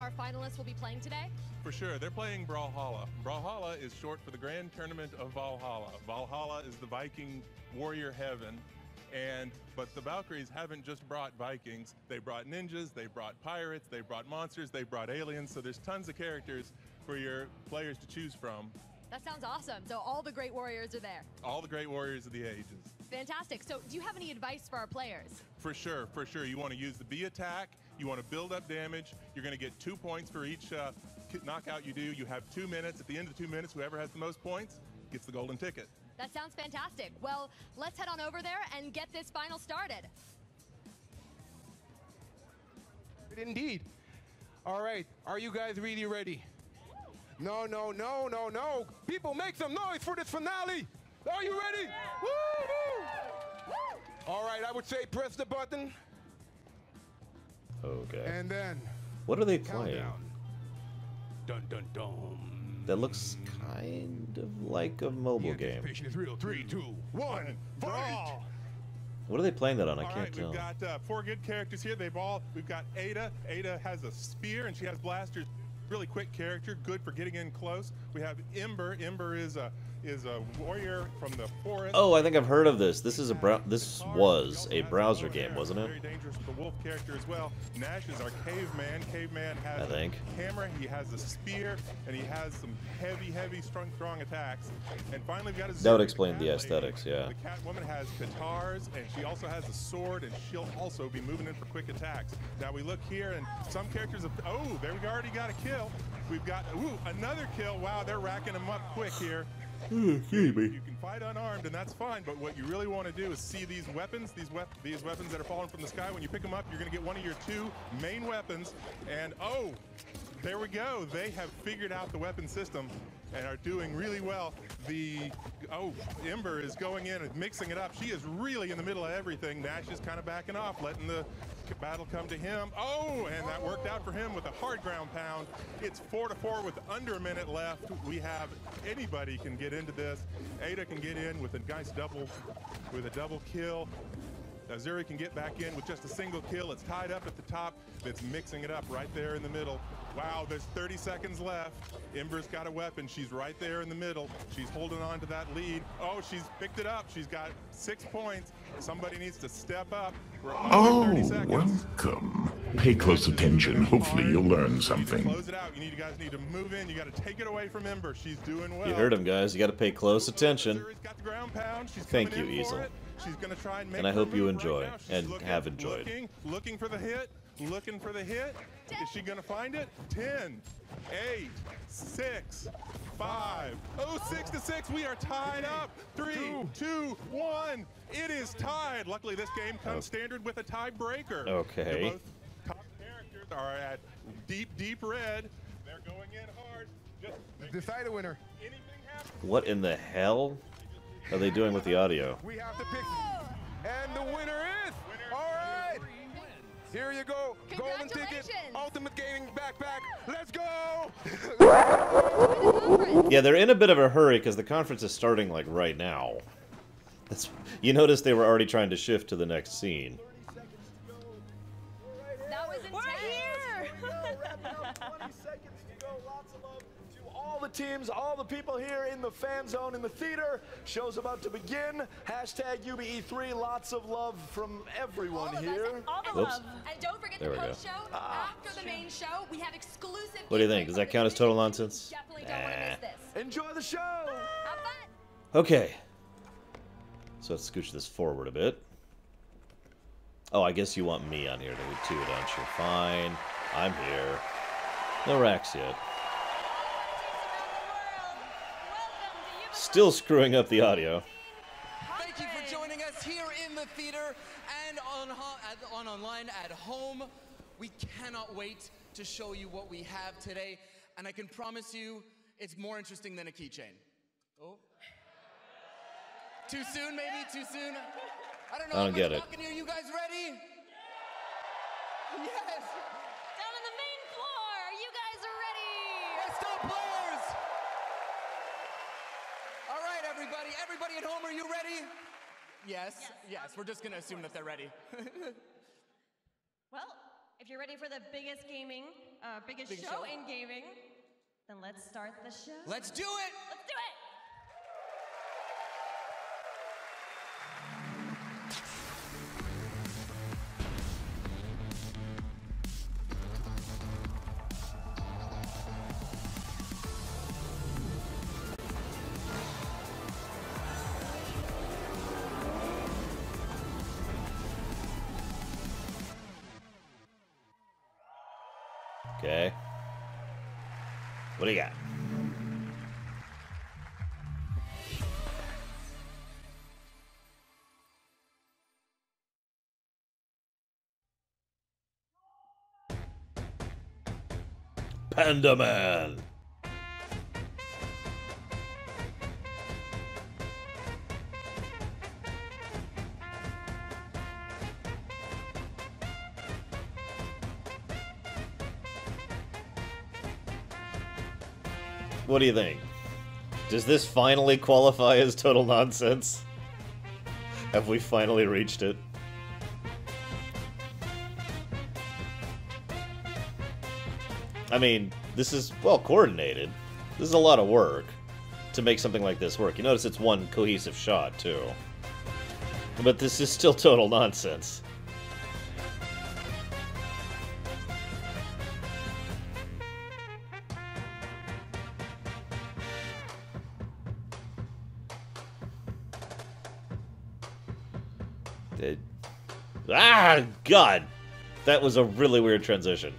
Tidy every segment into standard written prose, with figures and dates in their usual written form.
our finalists will be playing today? For sure, they're playing Brawlhalla. Brawlhalla is short for the Grand Tournament of Valhalla. Valhalla is the Viking warrior heaven. But the Valkyries haven't just brought Vikings, they brought ninjas, they brought pirates, they brought monsters, they brought aliens, so there's tons of characters for your players to choose from. That sounds awesome. So all the great warriors are there. All the great warriors of the ages. Fantastic. So do you have any advice for our players? For sure, for sure. You want to use the B attack, you want to build up damage, you're going to get 2 points for each knockout you do. You have 2 minutes. At the end of 2 minutes, whoever has the most points gets the golden ticket. That sounds fantastic. Well, let's head on over there and get this final started. Indeed. All right, are you guys really ready? No, no, no, no, no. People, make some noise for this finale. Are you ready? Woo! All right, I would say press the button. Okay. And then what are they playing? countdown. Dun, dun, dun. That looks kind of like a mobile game. Anticipation is real. 3, 2, 1, brawl. What are they playing that on? I All can't right, tell. we've got 4 good characters here. We've got Ada. Ada has a spear and she has blasters. Really quick character, good for getting in close. We have Ember. Ember is a warrior from the forest. Oh, I think I've heard of this. This was a browser game, wasn't it? Very dangerous with the wolf character as well. Nash is our caveman. Caveman has a hammer, he has a spear, and he has some heavy, strong attacks. And finally, we've got that would explain the aesthetics, yeah. The cat woman has guitars, and she also has a sword, and she'll also be moving in for quick attacks. Now we look here, and some characters have, oh, there we already got a kill. We've got, ooh, another kill. Wow, they're racking them up quick here. You can fight unarmed, and that's fine, but what you really want to do is see these weapons, these weapons that are falling from the sky. When you pick them up, you're going to get one of your 2 main weapons, and oh, there we go. They have figured out the weapon system and are doing really well. Ember is going in and mixing it up. She is really in the middle of everything. Nash is kind of backing off, letting the battle come to him. Oh, and that worked out for him with a hard ground pound. It's 4-4 with under a minute left. We have, anybody can get into this. Ada can get in with a nice double kill. Azuri can get back in with just a single kill. It's tied up at the top. It's mixing it up right there in the middle. Wow, there's 30 seconds left. Ember's got a weapon. She's right there in the middle. She's holding on to that lead. Oh, she's picked it up. She's got 6 points. Somebody needs to step up. We're under 30 seconds. Welcome. Pay close attention. Hopefully you'll learn something. Close it out. You guys need to move in. You got to take it away from Ember. She's doing well. You heard him, guys. You got to pay close attention. Azuri's got the ground pound. She's Thank you, coming in for Easel. it. She's going to try and make And I hope you her move enjoy right now. She's and have enjoyed. Looking for the hit. Looking for the hit. Is she going to find it? 10, 8, 6, 5. Oh, 6-6. We are tied up. 3, 2, 1. It is tied. Luckily, this game comes standard with a tiebreaker. Okay. Both top characters are at deep red. They're going in hard. Just Decide a winner. anything happens. What in the hell are they doing with the audio? We have to pick. And the winner is. All right. Here you go. Golden ticket. Ultimate Gaming backpack. Let's go. Yeah, they're in a bit of a hurry because the conference is starting like right now. You notice they were already trying to shift to the next scene. That was intense. We're here. 20 seconds to go. Lots of love to all the teams, all the people here in the fan zone, in the theater. Show's about to begin. Hashtag UBE3. Lots of love from everyone here. All the Whoops. love. And don't forget There the we go. post-show. After the main show, we have exclusive. What do you think? Does that count as total nonsense? Definitely don't want to miss this. Enjoy the show. Have fun. Okay. So let's scooch this forward a bit. Oh, I guess you want me on here too, don't you? Fine. I'm here. No racks yet. Still screwing up the audio. Thank you for joining us here in the theater and online at home. We cannot wait to show you what we have today, and I can promise you it's more interesting than a keychain. Oh. Too soon, maybe? Too soon? I don't know. I don't get it. Here. You guys ready? Yes. Down on the main floor. You guys are ready. Let's go, players. All right, everybody. Everybody at home, are you ready? Yes. Yes. We're just going to assume that they're ready. Well, if you're ready for the biggest gaming biggest show in gaming. Then let's start the show. Let's do it! Let's do it! Okay. What do you got? Panda Man. What do you think? Does this finally qualify as total nonsense? Have we finally reached it? I mean, this is well coordinated. This is a lot of work to make something like this work. You notice it's one cohesive shot, too. But this is still total nonsense. Ah, God! That was a really weird transition.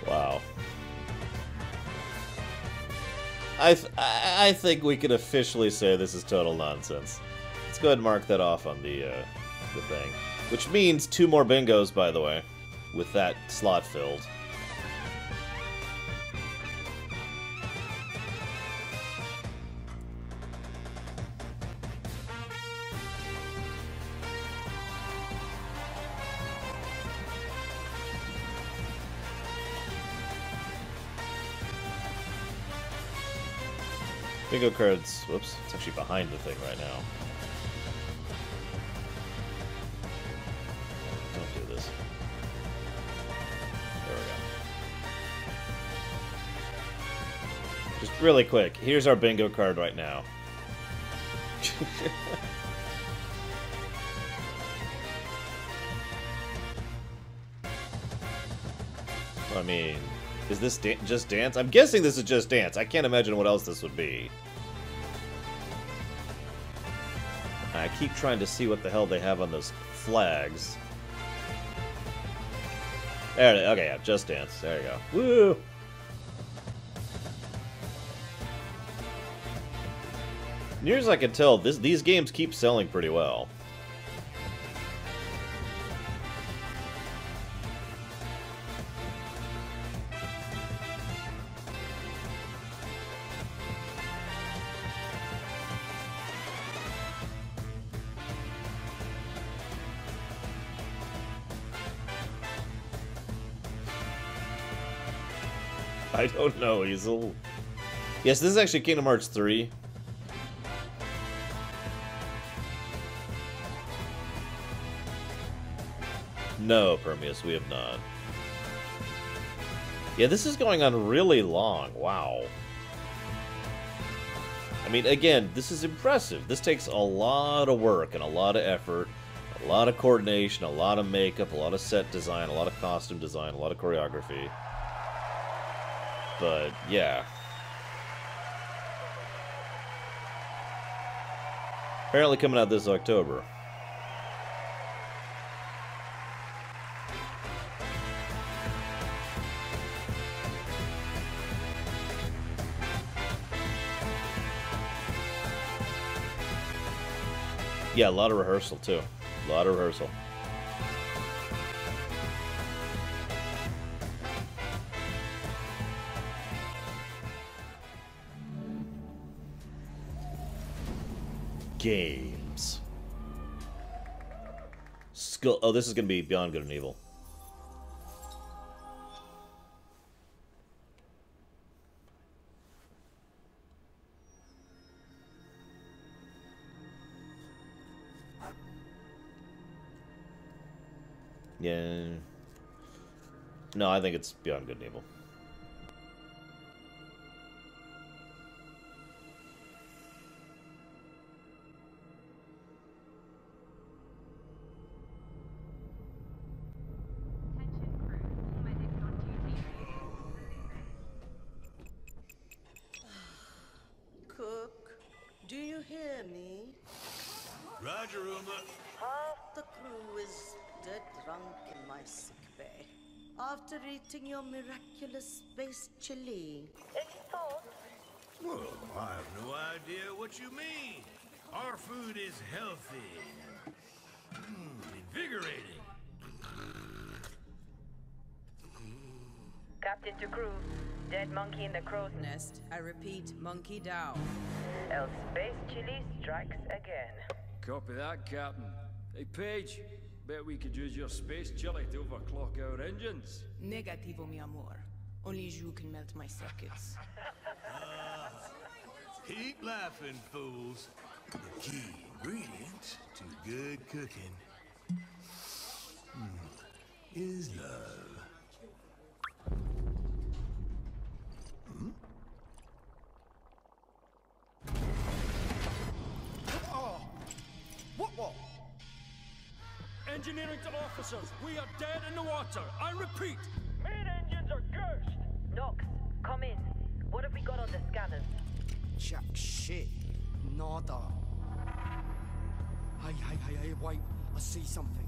Wow. I think we can officially say this is total nonsense. Let's go ahead and mark that off on the thing. Which means 2 more bingos, by the way, with that slot filled. Bingo cards. Whoops, it's actually behind the thing right now. Don't do this. There we go. Just really quick, here's our bingo card right now. I mean, is this just dance? I'm guessing this is just dance. I can't imagine what else this would be. I keep trying to see what the hell they have on those flags. There it is. Okay, yeah, just dance. There you go. Woo! Near as I can tell, these games keep selling pretty well. I don't know, Easel. Yes, this is actually Kingdom Hearts 3. No, Permeus, we have not. Yeah, this is going on really long. Wow. I mean, again, this is impressive. This takes a lot of work and a lot of effort, a lot of coordination, a lot of makeup, a lot of set design, a lot of costume design, a lot of choreography. But, yeah. Apparently coming out this October. Yeah, a lot of rehearsal, too. A lot of rehearsal. Games. Skull. Oh, this is going to be Beyond Good and Evil. Yeah. No, I think it's Beyond Good and Evil. Cook, do you hear me? Roger, Uma. Half the crew is dead drunk in my sick bay after eating your miraculous space chili. Any thoughts? Well, I have no idea what you mean. Our food is healthy and invigorating. Captain to crew, dead monkey in the crow's nest. I repeat, monkey down. Else space chili strikes again. Copy that, Captain. Hey, Paige, bet we could use your space chili to overclock our engines. Negativo, mi amor. Only you can melt my circuits. Keep laughing, fools. The key ingredient to good cooking is love. What? Engineering to officers, we are dead in the water. I repeat. Main engines are cursed. Nox, come in. What have we got on the scanners? Jack shit. Nada. Hey, wait. I see something.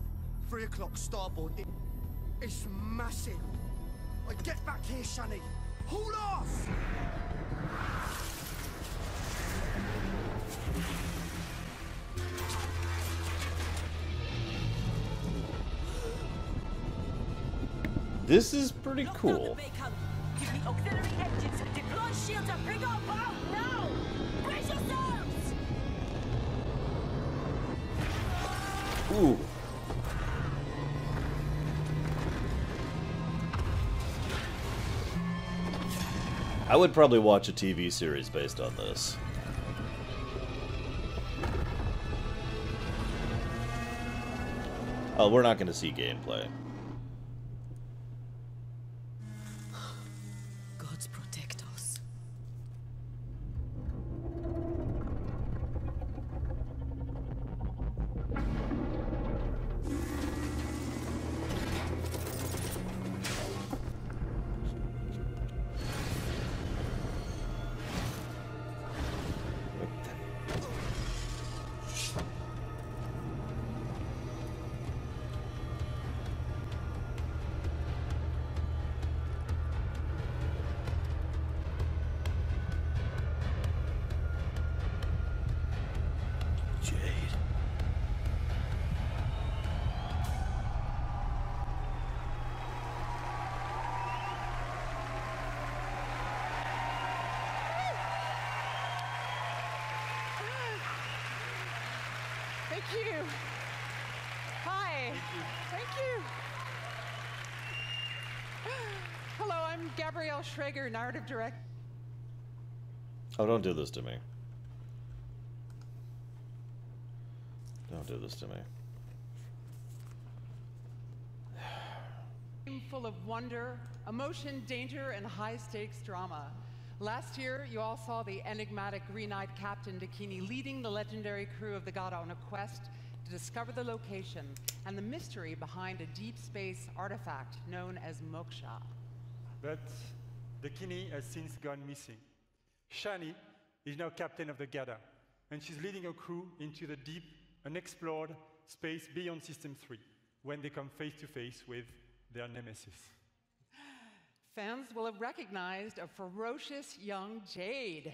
3 o'clock starboard. It's massive. Get back here, Shani. Hold off! This is pretty cool. Give me auxiliary engines. Deploy shields and bring up out now! Brace yourselves! Ooh. I would probably watch a TV series based on this. Oh, we're not going to see gameplay. Gods protect us. Thank you. Hi. Thank you. Hello, I'm Gabrielle Schrager, narrative director. Oh, don't do this to me. Don't do this to me. Full of wonder, emotion, danger, and high-stakes drama. Last year, you all saw the enigmatic green-eyed Captain Dakini leading the legendary crew of the Gada on a quest to discover the location and the mystery behind a deep space artifact known as Moksha. But Dakini has since gone missing. Shani is now captain of the Gada, and she's leading a crew into the deep, unexplored space beyond System 3, when they come face to face with their nemesis. Fans will have recognized a ferocious young Jade.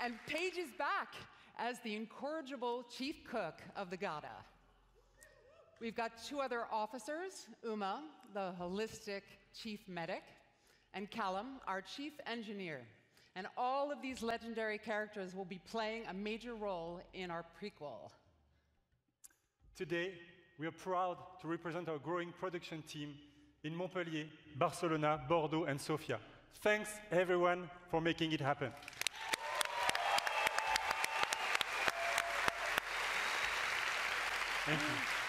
And Paige is back as the incorrigible chief cook of the Gada. We've got 2 other officers, Uma, the holistic chief medic, and Callum, our chief engineer. And all of these legendary characters will be playing a major role in our prequel. Today, we are proud to represent our growing production team in Montpellier, Barcelona, Bordeaux, and Sofia. Thanks, everyone, for making it happen. Thank you.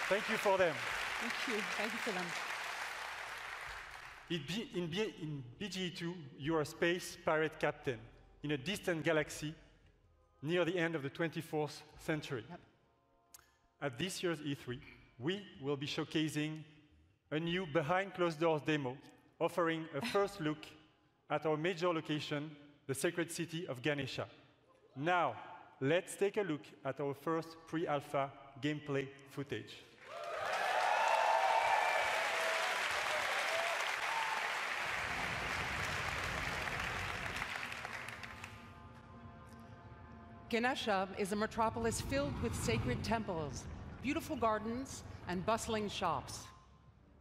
Thank you for them. Thank you. Thank you for them. In BGE2, you are a space pirate captain in a distant galaxy near the end of the 24th century. Yep. At this year's E3, we will be showcasing a new behind closed doors demo offering a first look at our major location, the sacred city of Ganesha. Now, let's take a look at our first pre-alpha gameplay footage. Ganesha is a metropolis filled with sacred temples, beautiful gardens, and bustling shops.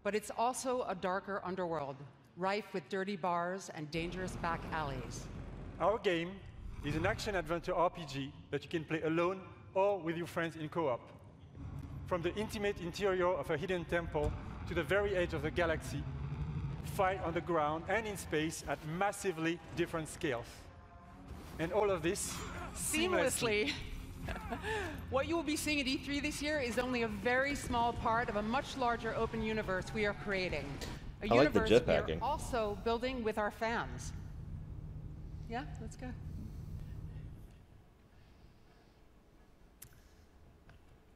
But it's also a darker underworld, rife with dirty bars and dangerous back alleys. Our game is an action-adventure RPG that you can play alone or with your friends in co-op. From the intimate interior of a hidden temple to the very edge of the galaxy, fight on the ground and in space at massively different scales. And all of this seamlessly. What you will be seeing at E3 this year is only a very small part of a much larger open universe we are creating. A I like the universe we jetpacking. are also building with our fans. Yeah, let's go.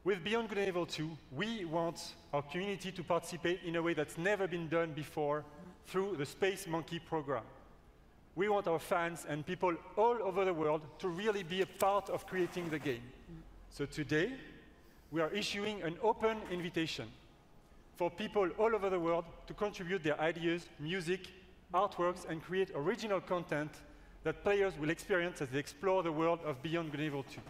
With Beyond Good and Evil 2, we want our community to participate in a way that's never been done before through the Space Monkey program. We want our fans and people all over the world to really be a part of creating the game. So today, we are issuing an open invitation for people all over the world to contribute their ideas, music, artworks, and create original content that players will experience as they explore the world of Beyond Good and Evil 2.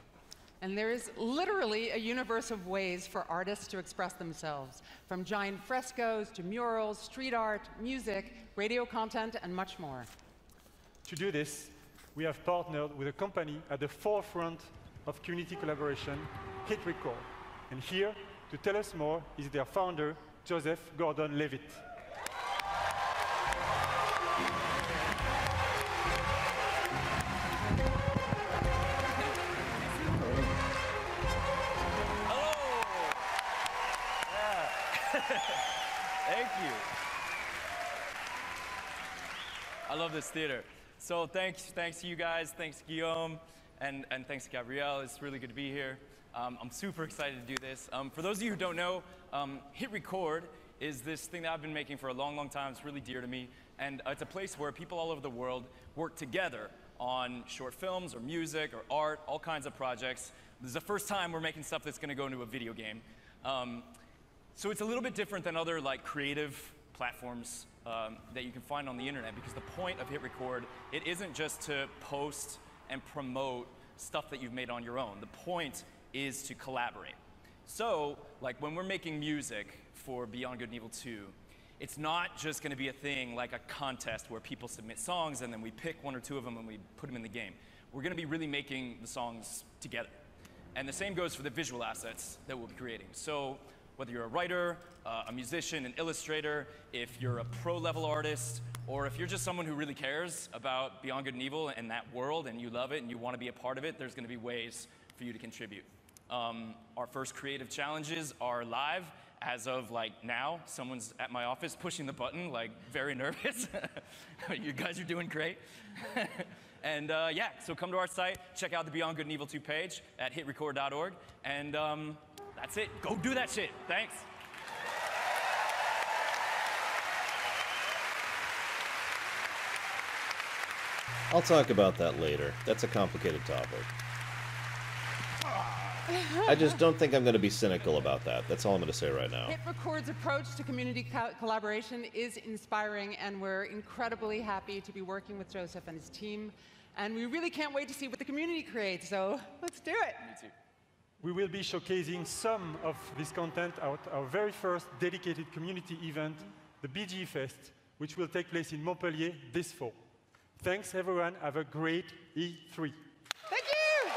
And there is literally a universe of ways for artists to express themselves, from giant frescoes to murals, street art, music, radio content, and much more. To do this, we have partnered with a company at the forefront of community collaboration, Hit Record. And here, to tell us more, is their founder, Joseph Gordon-Levitt. Thank you. I love this theater. So thanks to you guys, thanks Guillaume, and thanks to Gabrielle. It's really good to be here. I'm super excited to do this. For those of you who don't know, Hit Record is this thing that I've been making for a long, long time. It's really dear to me. And it's a place where people all over the world work together on short films or music or art, all kinds of projects. This is the first time we're making stuff that's going to go into a video game. So it's a little bit different than other creative platforms that you can find on the internet, because the point of Hit Record, it isn't just to post and promote stuff that you've made on your own. The point is to collaborate. So, when we're making music for Beyond Good and Evil 2, it's not just going to be a thing like a contest where people submit songs and then we pick one or two of them and we put them in the game. We're going to be really making the songs together. And the same goes for the visual assets that we'll be creating. So whether you're a writer, a musician, an illustrator, if you're a pro-level artist, or if you're just someone who really cares about Beyond Good and Evil and that world and you love it and you want to be a part of it, there's going to be ways for you to contribute. Our first creative challenges are live. As of now, someone's at my office pushing the button, very nervous. You guys are doing great. And yeah, so come to our site, check out the Beyond Good and Evil 2 page at hitrecord.org, and that's it. Go do that shit. Thanks. I'll talk about that later. That's a complicated topic. I just don't think I'm going to be cynical about that. That's all I'm going to say right now. Hit Record's approach to community collaboration is inspiring, and we're incredibly happy to be working with Joseph and his team. And we really can't wait to see what the community creates, so let's do it. Me too. We will be showcasing some of this content at our very first dedicated community event, the BGE Fest, which will take place in Montpellier this fall. Thanks, everyone. Have a great E3. Thank you!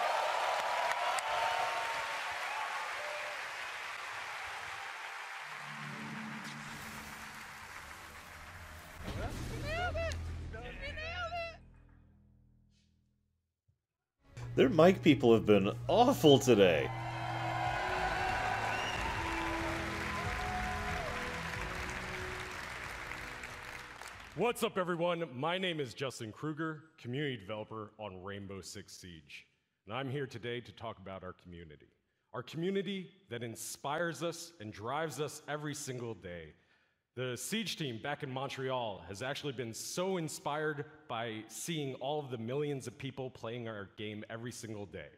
Their mic people have been awful today. What's up, everyone? My name is Justin Kruger, community developer on Rainbow Six Siege. And I'm here today to talk about our community. Our community that inspires us and drives us every single day. The Siege team back in Montreal has actually been so inspired by seeing all of the millions of people playing our game every single day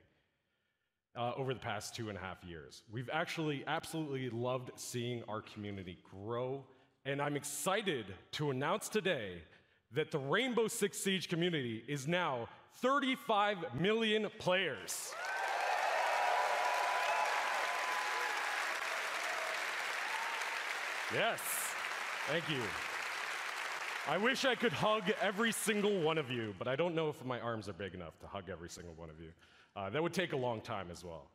over the past 2.5 years. We've actually absolutely loved seeing our community grow, and I'm excited to announce today that the Rainbow Six Siege community is now 35 million players. Yes. Thank you. I wish I could hug every single one of you, but I don't know if my arms are big enough to hug every single one of you. That would take a long time as well.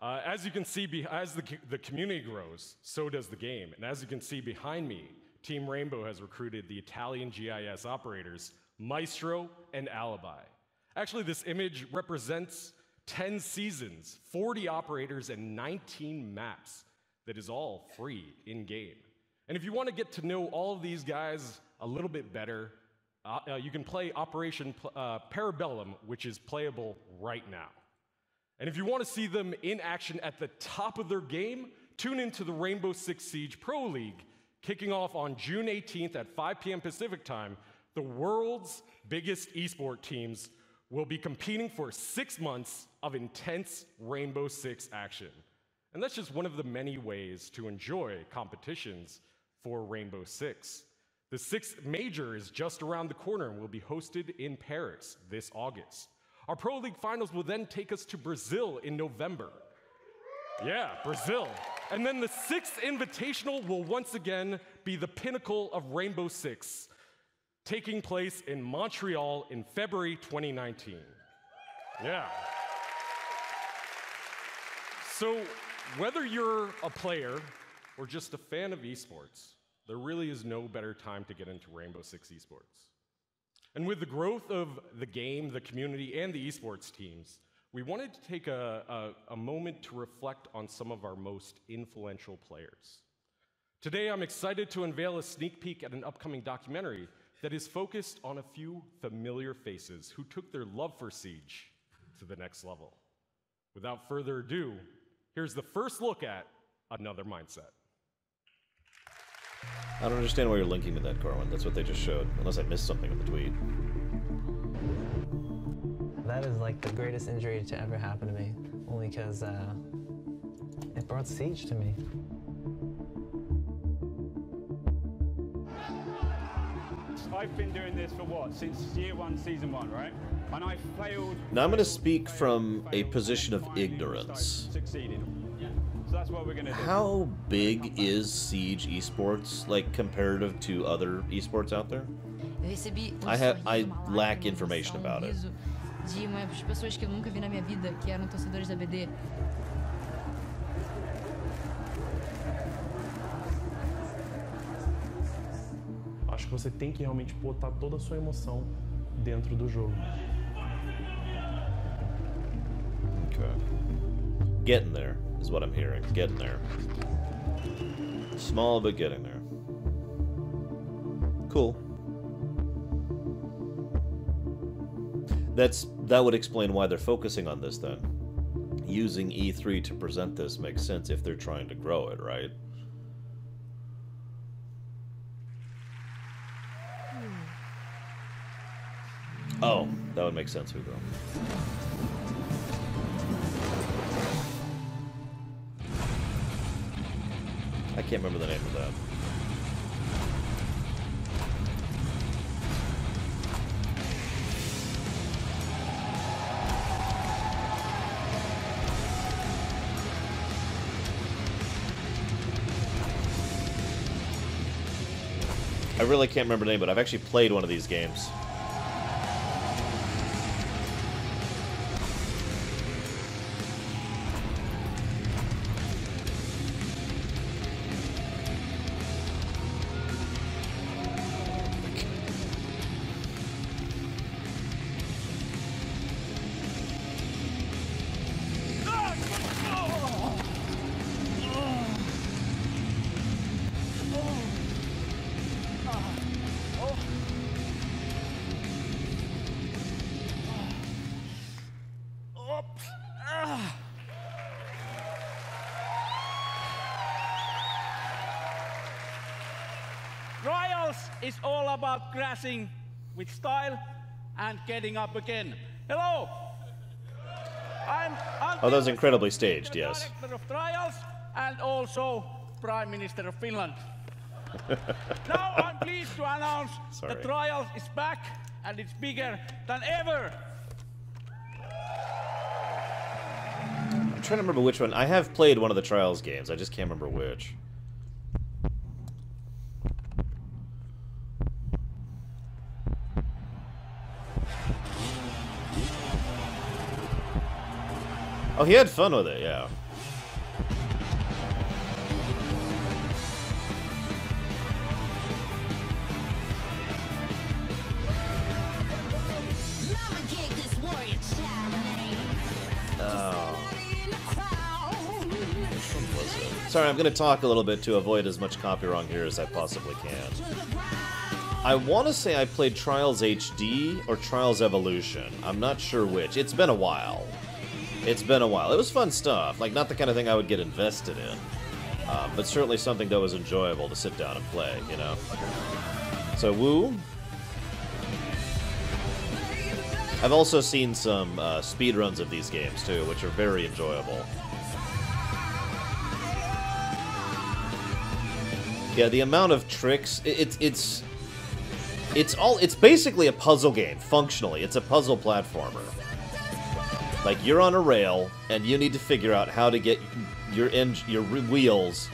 As you can see, as the community grows, so does the game. And as you can see behind me, Team Rainbow has recruited the Italian GIS operators, Maestro and Alibi. Actually, this image represents 10 seasons, 40 operators, and 19 maps that is all free in-game. And if you want to get to know all of these guys a little bit better, you can play Operation Parabellum, which is playable right now. And if you want to see them in action at the top of their game, tune into the Rainbow Six Siege Pro League, kicking off on June 18th at 5 p.m. Pacific time. The world's biggest esport teams will be competing for 6 months of intense Rainbow Six action. And that's just one of the many ways to enjoy competitions for Rainbow Six. The 6th major is just around the corner and will be hosted in Paris this August. Our Pro League finals will then take us to Brazil in November. Yeah, Brazil. And then the 6th Invitational will once again be the pinnacle of Rainbow Six, taking place in Montreal in February 2019. Yeah. So whether you're a player or just a fan of esports, there really is no better time to get into Rainbow Six esports. And with the growth of the game, the community, and the esports teams, we wanted to take a moment to reflect on some of our most influential players. Today, I'm excited to unveil a sneak peek at an upcoming documentary that is focused on a few familiar faces who took their love for Siege to the next level. Without further ado, here's the first look at Another Mindset. I don't understand why you're linking to that, Corwin. That's what they just showed, unless I missed something in the tweet. That is like the greatest injury to ever happen to me, only because it brought Siege to me. I've been doing this for what? Since year 1, season 1, right? And I failed. Now I'm going to speak from a position of ignorance. Succeeded. So that's what we're going to do. How big is Siege esports, like, comparative to other esports out there? I lack information about it. De umas pessoas que eu nunca vi na minha vida, que eram torcedores da BD. Acho que você tem que realmente botar toda a sua emoção dentro do jogo. Okay. Getting there is what I'm hearing. Getting there. Small, but getting there. Cool. That would explain why they're focusing on this then. Using E3 to present this makes sense if they're trying to grow it, right? Oh, that would make sense, Hugo. I can't remember the name of that. I really can't remember the name, but I've actually played one of these games. Trials is all about crashing with style and getting up again. Hello! I'm Oh, that was incredibly staged, yes. Director of Trials and also Prime Minister of Finland. Now I'm pleased to announce the Trials is back and it's bigger than ever. I'm trying to remember which one. I have played one of the Trials games. I just can't remember which. Oh, he had fun with it, yeah. Sorry, I'm going to talk a little bit to avoid as much copy wrong here as I possibly can. I want to say I played Trials HD or Trials Evolution. I'm not sure which. It's been a while. It's been a while. It was fun stuff. Like, not the kind of thing I would get invested in. But certainly something that was enjoyable to sit down and play, you know? So, woo. I've also seen some speedruns of these games, too, which are very enjoyable. Yeah, the amount of tricks, it's basically a puzzle game, functionally. It's a puzzle platformer. Like, you're on a rail, and you need to figure out how to get your wheels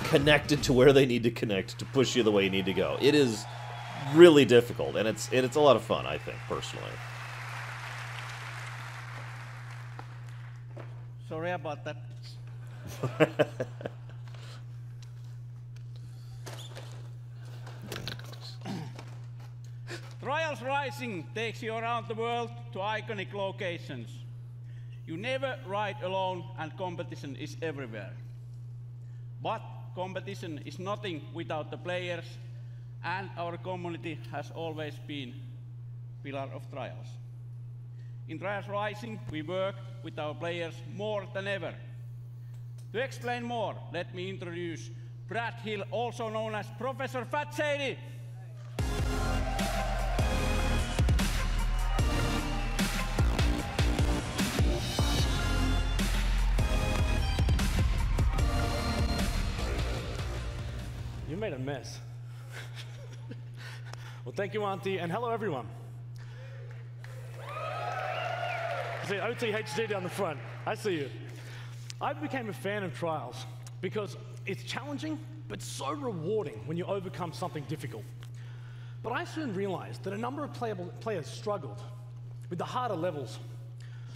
connected to where they need to connect to push you the way you need to go. It is really difficult, and it's a lot of fun, I think, personally. Sorry about that. Trials Rising takes you around the world to iconic locations. You never ride alone and competition is everywhere. But competition is nothing without the players, and our community has always been a pillar of Trials. In Trials Rising, we work with our players more than ever. To explain more, let me introduce Brad Hill, also known as Professor Fat Shady. You made a mess. Well, thank you, Auntie, and hello, everyone. See OTHD down the front. I see you. I became a fan of Trials because it's challenging, but so rewarding when you overcome something difficult. But I soon realized that a number of players struggled with the harder levels.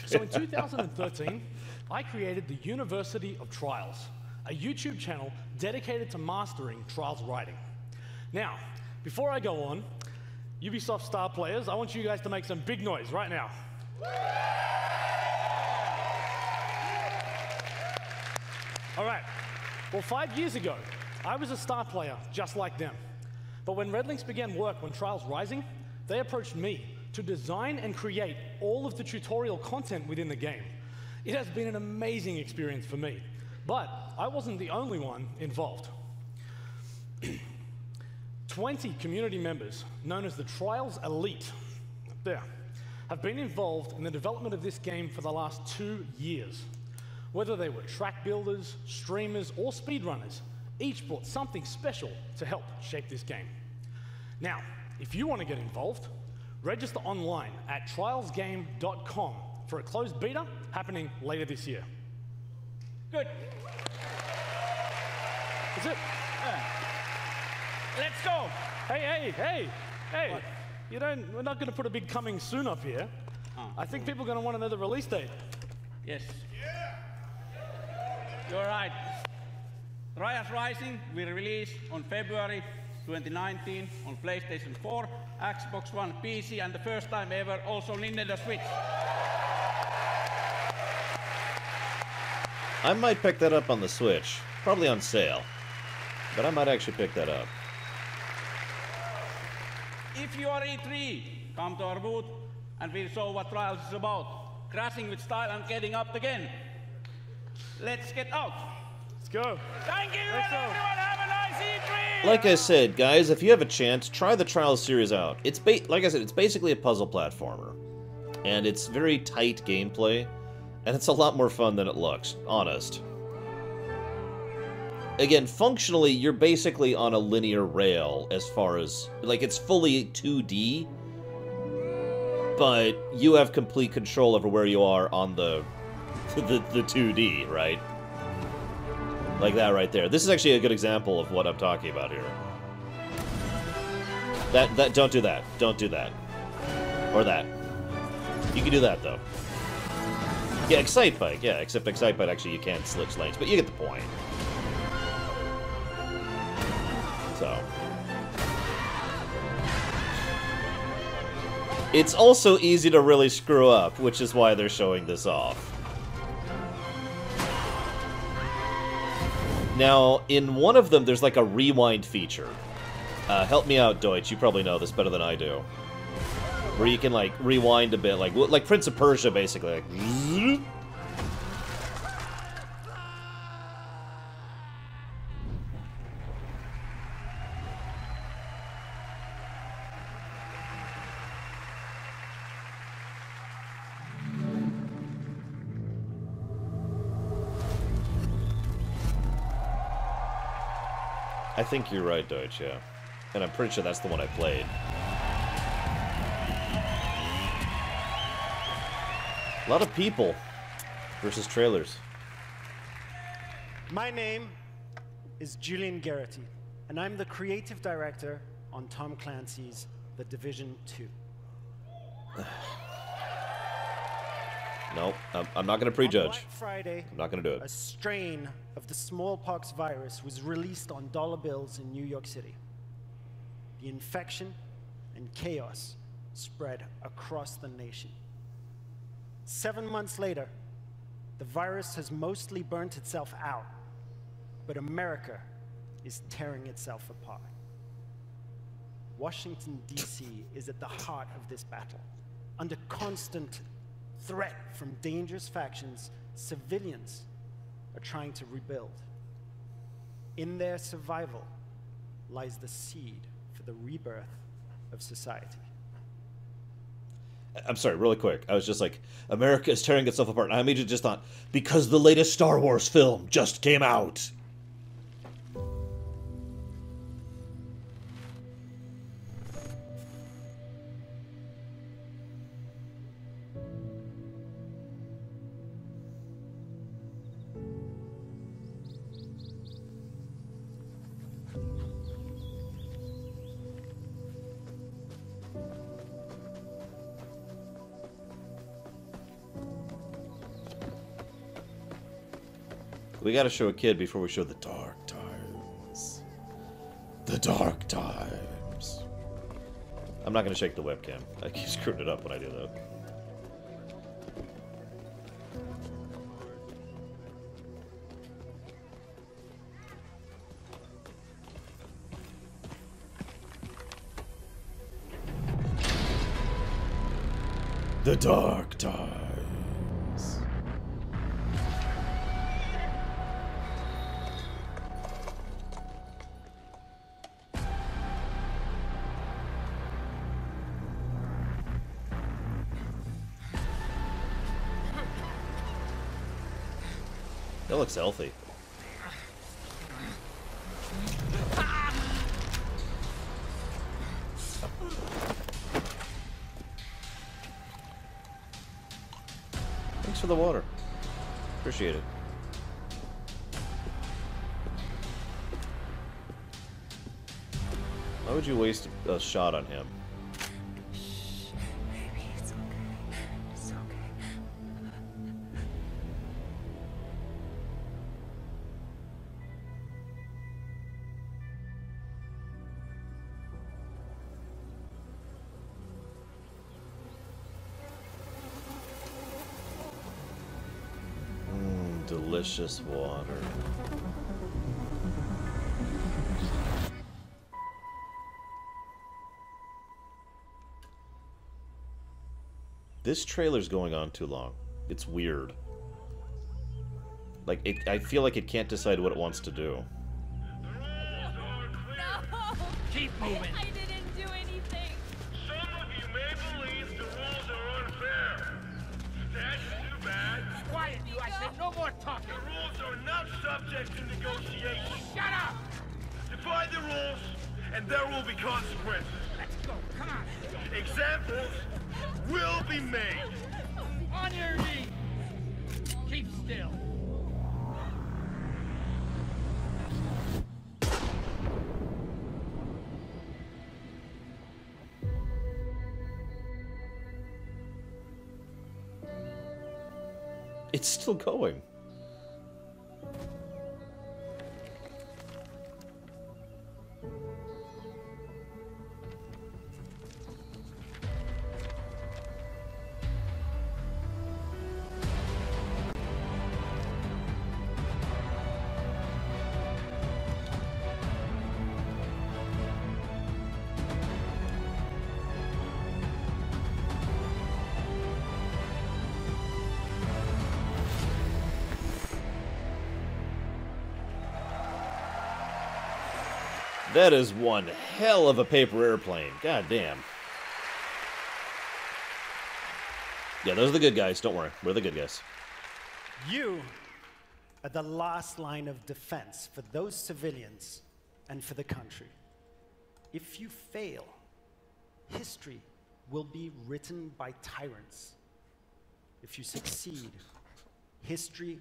So in 2013, I created the University of Trials, a YouTube channel dedicated to mastering Trials writing. Now, before I go on, Ubisoft star players, I want you guys to make some big noise right now. All right, well, 5 years ago, I was a star player just like them. But when Redlinks began work on Trials Rising, they approached me to design and create all of the tutorial content within the game. It has been an amazing experience for me, but I wasn't the only one involved. 20 community members, known as the Trials Elite, there, have been involved in the development of this game for the last 2 years. Whether they were track builders, streamers, or speedrunners, each brought something special to help shape this game. Now, if you want to get involved, register online at trialsgame.com for a closed beta happening later this year. Good. That's it. Let's go. Hey. We're not going to put a big coming soon up here. I think people are going to want to know the release date. Yes. You're right. Trials Rising will release on February 2019 on PlayStation 4, Xbox One, PC, and the first time ever also Nintendo Switch. I might pick that up on the Switch. Probably on sale. But I might actually pick that up. If you are E3, come to our booth and we'll show what Trials is about. Crashing with style and getting up again. Let's get out. Let's go. Thank you, Let's go. everyone. Have a nice E3. like I said, guys, if you have a chance, try the Trials series out. It's like I said, it's basically a puzzle platformer, and it's very tight gameplay, and it's a lot more fun than it looks. Honest. Again, functionally, you're basically on a linear rail as far as like it's fully 2D, but you have complete control over where you are on the 2D, right? Like that right there. This is actually a good example of what I'm talking about here. Don't do that. Don't do that. Or that. You can do that, though. Yeah, Excite Bike. Yeah, except Excite Bike, actually, you can't switch lanes, but you get the point. So. It's also easy to really screw up, which is why they're showing this off. Now, in one of them, there's like a rewind feature. Help me out, Deutsch. You probably know this better than I do. Where you can, like, rewind a bit, like Prince of Persia, basically. Like, I think you're right, Deutsch, yeah. And I'm pretty sure that's the one I played. A lot of people versus trailers. My name is Julian Garrity, and I'm the creative director on Tom Clancy's The Division 2. Nope, I'm not going to prejudge. On Black Friday, I'm not going to do it. a strain of the smallpox virus was released on dollar bills in New York City. The infection and chaos spread across the nation. 7 months later, the virus has mostly burnt itself out, but America is tearing itself apart. Washington, D.C. is at the heart of this battle. Under constant threat from dangerous factions, civilians are trying to rebuild. In their survival lies the seed for the rebirth of society. I'm sorry, really quick. I was just like, America is tearing itself apart. And I immediately just thought, because the latest Star Wars film just came out. We gotta show a kid before we show the dark times. The dark times. I'm not gonna shake the webcam. I keep screwing it up when I do that. The dark times. That looks healthy. Thanks for the water. Appreciate it. Why would you waste a shot on him? Delicious water. This trailer's going on too long. It's weird. Like, I feel like it can't decide what it wants to do. No! Keep moving. I didn't do anything. Some of you may believe the rules are unfair. That's too bad. Quiet, you! I said no more talking. The rules are not subject to negotiation. Shut up! Defy the rules, and there will be consequences. Let's go. Come on. Examples will be made. On your knees. Keep still. It's still going. That is one hell of a paper airplane. God damn. Yeah, those are the good guys. Don't worry. We're the good guys. You are the last line of defense for those civilians and for the country. If you fail, history will be written by tyrants. If you succeed, history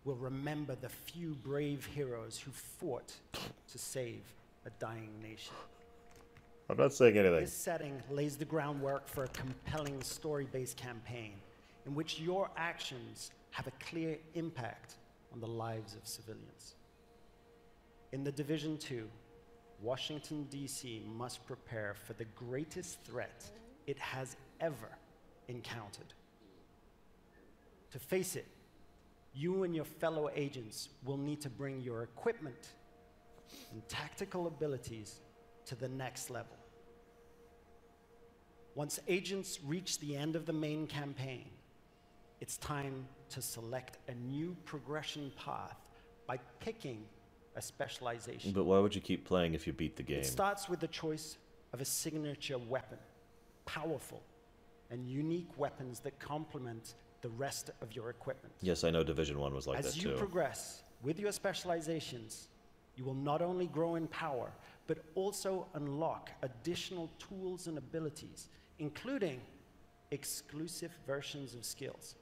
will remember the few brave heroes who fought to save a dying nation. I'm not saying anything. This setting lays the groundwork for a compelling story-based campaign in which your actions have a clear impact on the lives of civilians. In the Division 2, Washington, D.C. must prepare for the greatest threat it has ever encountered. To face it, you and your fellow agents will need to bring your equipment and tactical abilities to the next level. Once agents reach the end of the main campaign, it's time to select a new progression path by picking a specialization. But why would you keep playing if you beat the game? It starts with the choice of a signature weapon, powerful and unique weapons that complement the rest of your equipment. Yes, I know Division 1 was like that too. As you progress with your specializations, you will not only grow in power, but also unlock additional tools and abilities, including exclusive versions of skills.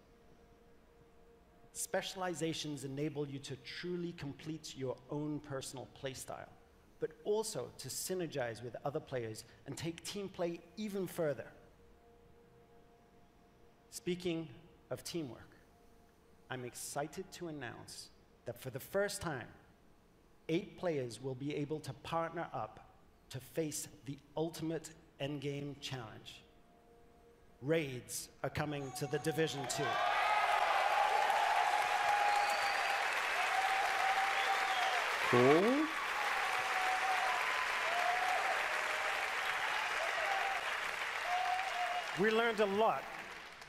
Specializations enable you to truly complete your own personal playstyle, but also to synergize with other players and take team play even further. Speaking of teamwork, I'm excited to announce that for the first time, 8 players will be able to partner up to face the ultimate endgame challenge. Raids are coming to the Division 2. Cool. We learned a lot.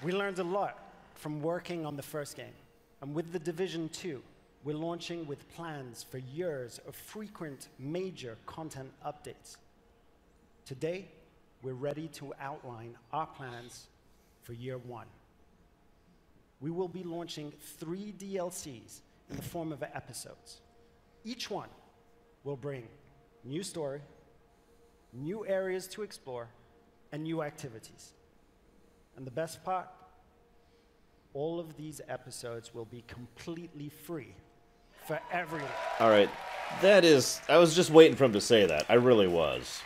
We learned a lot from working on the first game. And with the Division 2, we're launching with plans for years of frequent major content updates. Today, we're ready to outline our plans for year 1. We will be launching 3 DLCs in the form of episodes. Each one will bring new story, new areas to explore, and new activities. And the best part, all of these episodes will be completely free for everyone. All right, that is... I was just waiting for him to say that. I really was.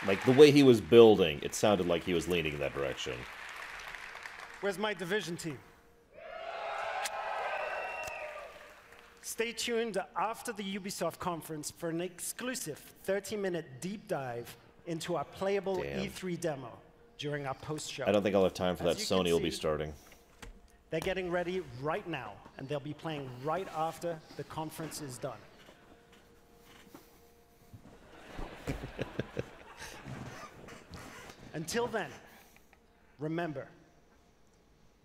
Like, the way he was building, it sounded like he was leaning in that direction. Where's my Division team? Stay tuned after the Ubisoft Conference for an exclusive 30-minute deep dive into our playable E3 demo during our post-show. I don't think I'll have time for that. As you Sony can will be see, starting. They're getting ready right now, and they'll be playing right after the conference is done. Until then, remember,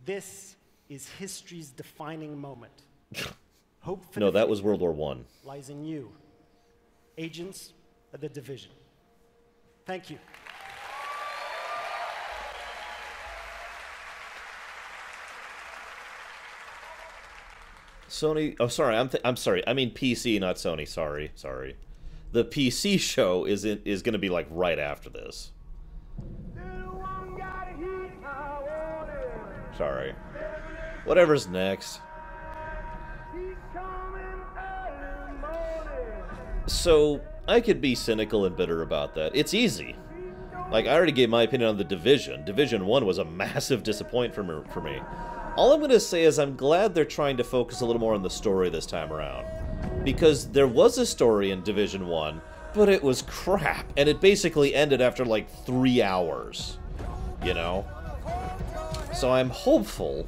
this is history's defining moment. hope for No, the that was future World War I. lies in you, agents of the Division. Thank you. Sony. Oh, sorry. I'm sorry. I mean PC, not Sony. Sorry. The PC show is going to be like right after this. Sorry. Whatever's next. So I could be cynical and bitter about that. It's easy. Like, I already gave my opinion on The Division. Division 1 was a massive disappointment for me. All I'm going to say is I'm glad they're trying to focus a little more on the story this time around. Because there was a story in Division 1, but it was crap. And it basically ended after like 3 hours. You know? So I'm hopeful.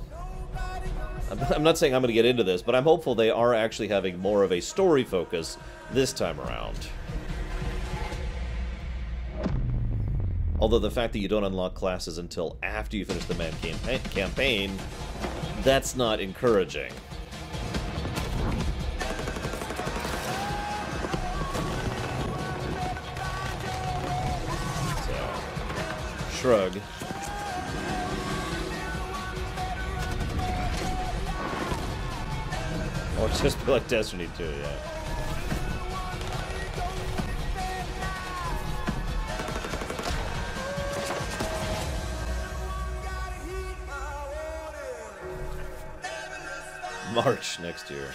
I'm not saying I'm going to get into this, but I'm hopeful they are actually having more of a story focus this time around. Although the fact that you don't unlock classes until after you finish the main campaign, that's not encouraging. So, shrug. Or just be like Destiny 2, yeah. March next year.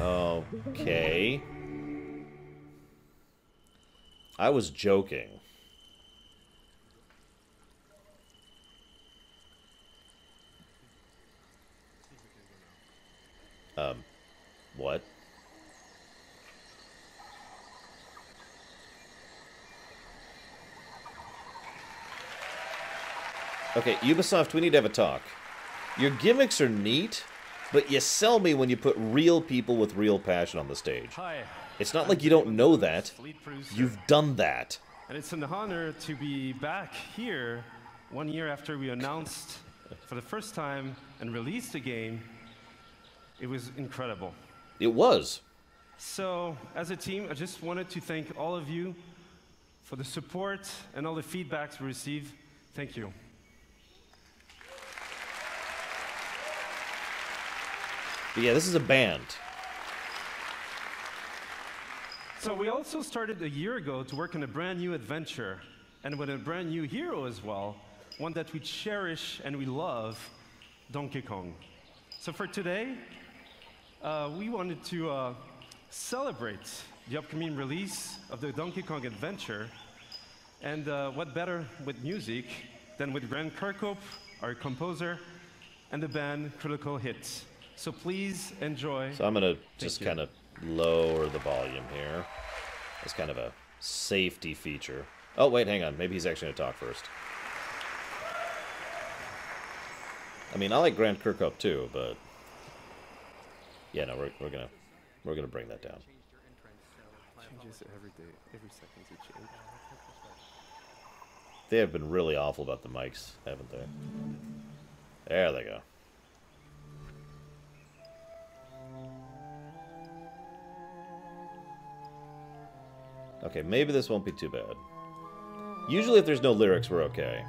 Okay. I was joking. What? Okay, Ubisoft, we need to have a talk. Your gimmicks are neat, but you sell me when you put real people with real passion on the stage. Hi. It's not like you don't know that. You've done that. And it's an honor to be back here 1 year after we announced for the first time and released the game. It was incredible. It was. So, as a team, I just wanted to thank all of you for the support and all the feedbacks we received. Thank you. But yeah, this is a band. So we also started a year ago to work on a brand new adventure, and with a brand new hero as well, one that we cherish and we love, Donkey Kong. So for today, we wanted to celebrate the upcoming release of the Donkey Kong adventure, and what better with music than with Grant Kirkhope, our composer, and the band Critical Hits. So please enjoy. So I'm going to just kind of lower the volume here. It's kind of a safety feature. Oh, wait, hang on. Maybe he's actually going to talk first. I mean, I like Grant Kirkhope too, but yeah, no, we're gonna bring that down. Changes every day, every second it changes. They have been really awful about the mics, haven't they? There they go. Okay, maybe this won't be too bad. Usually if there's no lyrics, we're okay.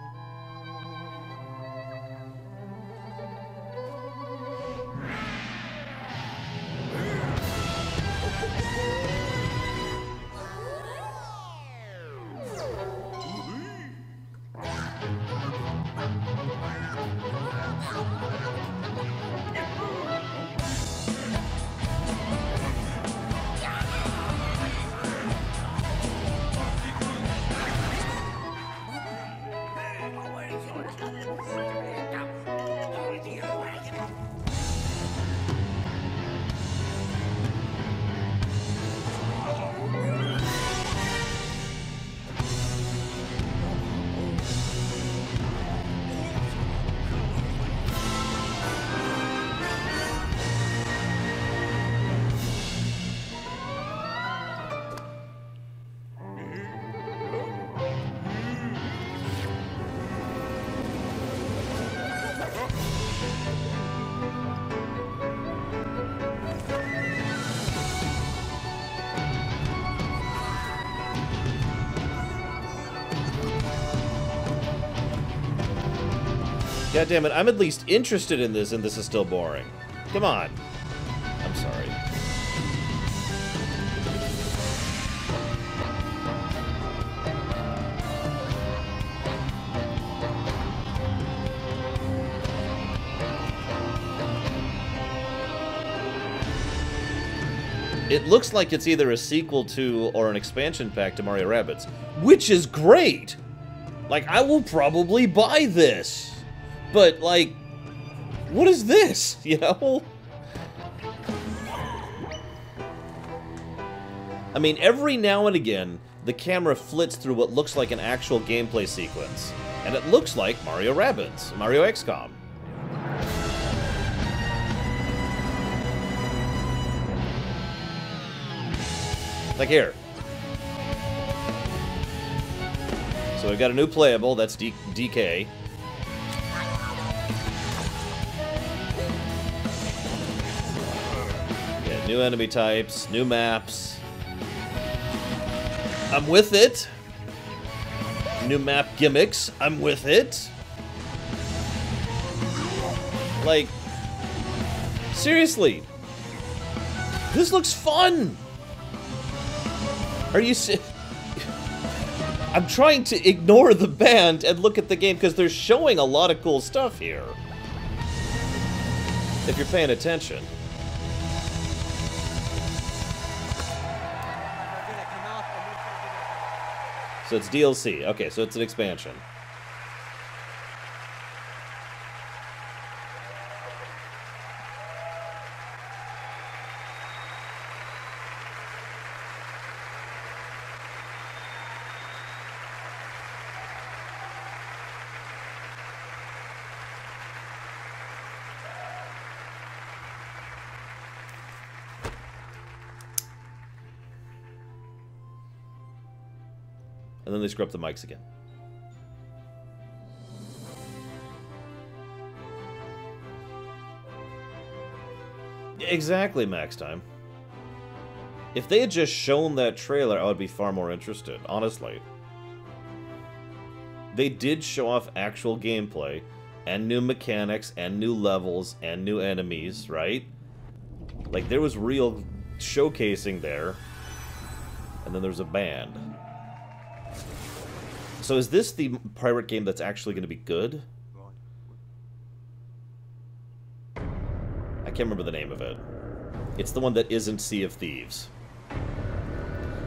God damn it, I'm at least interested in this, and this is still boring. Come on. I'm sorry. It looks like it's either a sequel to or an expansion pack to Mario Rabbids, which is great! Like, I will probably buy this. But, like, what is this, you know? I mean, every now and again, the camera flits through what looks like an actual gameplay sequence. And it looks like Mario Rabbids, Mario XCOM. Like here. So we've got a new playable, that's DK. Yeah, new enemy types, new maps. I'm with it. New map gimmicks, I'm with it. Like, seriously. This looks fun! Are you I'm trying to ignore the band and look at the game because they're showing a lot of cool stuff here. If you're paying attention. So it's DLC. Okay, so it's an expansion. And then they screw up the mics again. Exactly, Max Time. If they had just shown that trailer, I would be far more interested, honestly. They did show off actual gameplay, and new mechanics, and new levels, and new enemies, right? Like, there was real showcasing there. And then there's a band. So is this the pirate game that's actually going to be good? I can't remember the name of it. It's the one that isn't Sea of Thieves.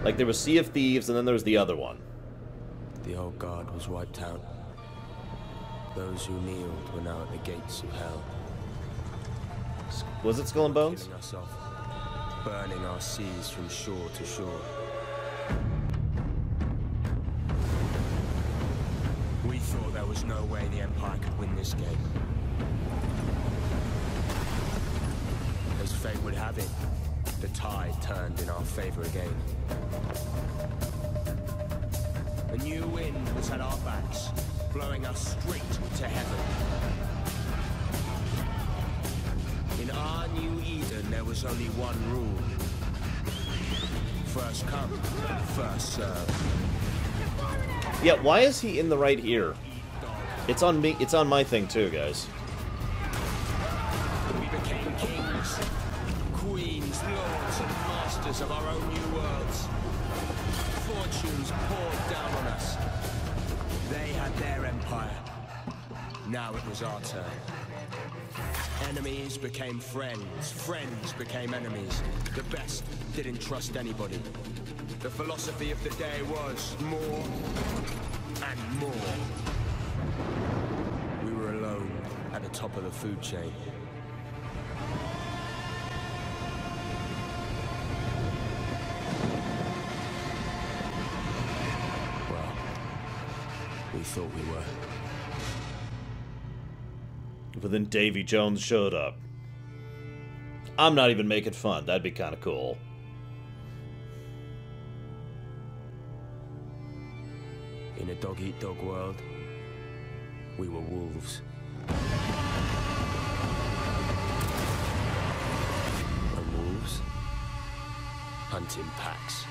Like, there was Sea of Thieves, and then there was the other one. The old guard was wiped out. Those who kneeled were now at the gates of hell. Was it Skull and Bones? Killing us off, burning our seas from shore to shore. We thought there was no way the Empire could win this game. As fate would have it, the tide turned in our favor again. A new wind was at our backs, blowing us straight to heaven. In our new Eden, there was only one rule. First come, first serve. Yeah, why is he in the right ear? It's on me. It's on my thing too, guys. We became kings, queens, lords, and masters of our own new worlds. Fortunes poured down on us. They had their empire. Now it was our turn. Enemies became friends. Friends became enemies. The best didn't trust anybody. The philosophy of the day was more and more. We were alone at the top of the food chain. Well, we thought we were. But then Davy Jones showed up. I'm not even making fun. That'd be kind of cool. In a dog-eat-dog world, we were wolves. And wolves hunt in packs.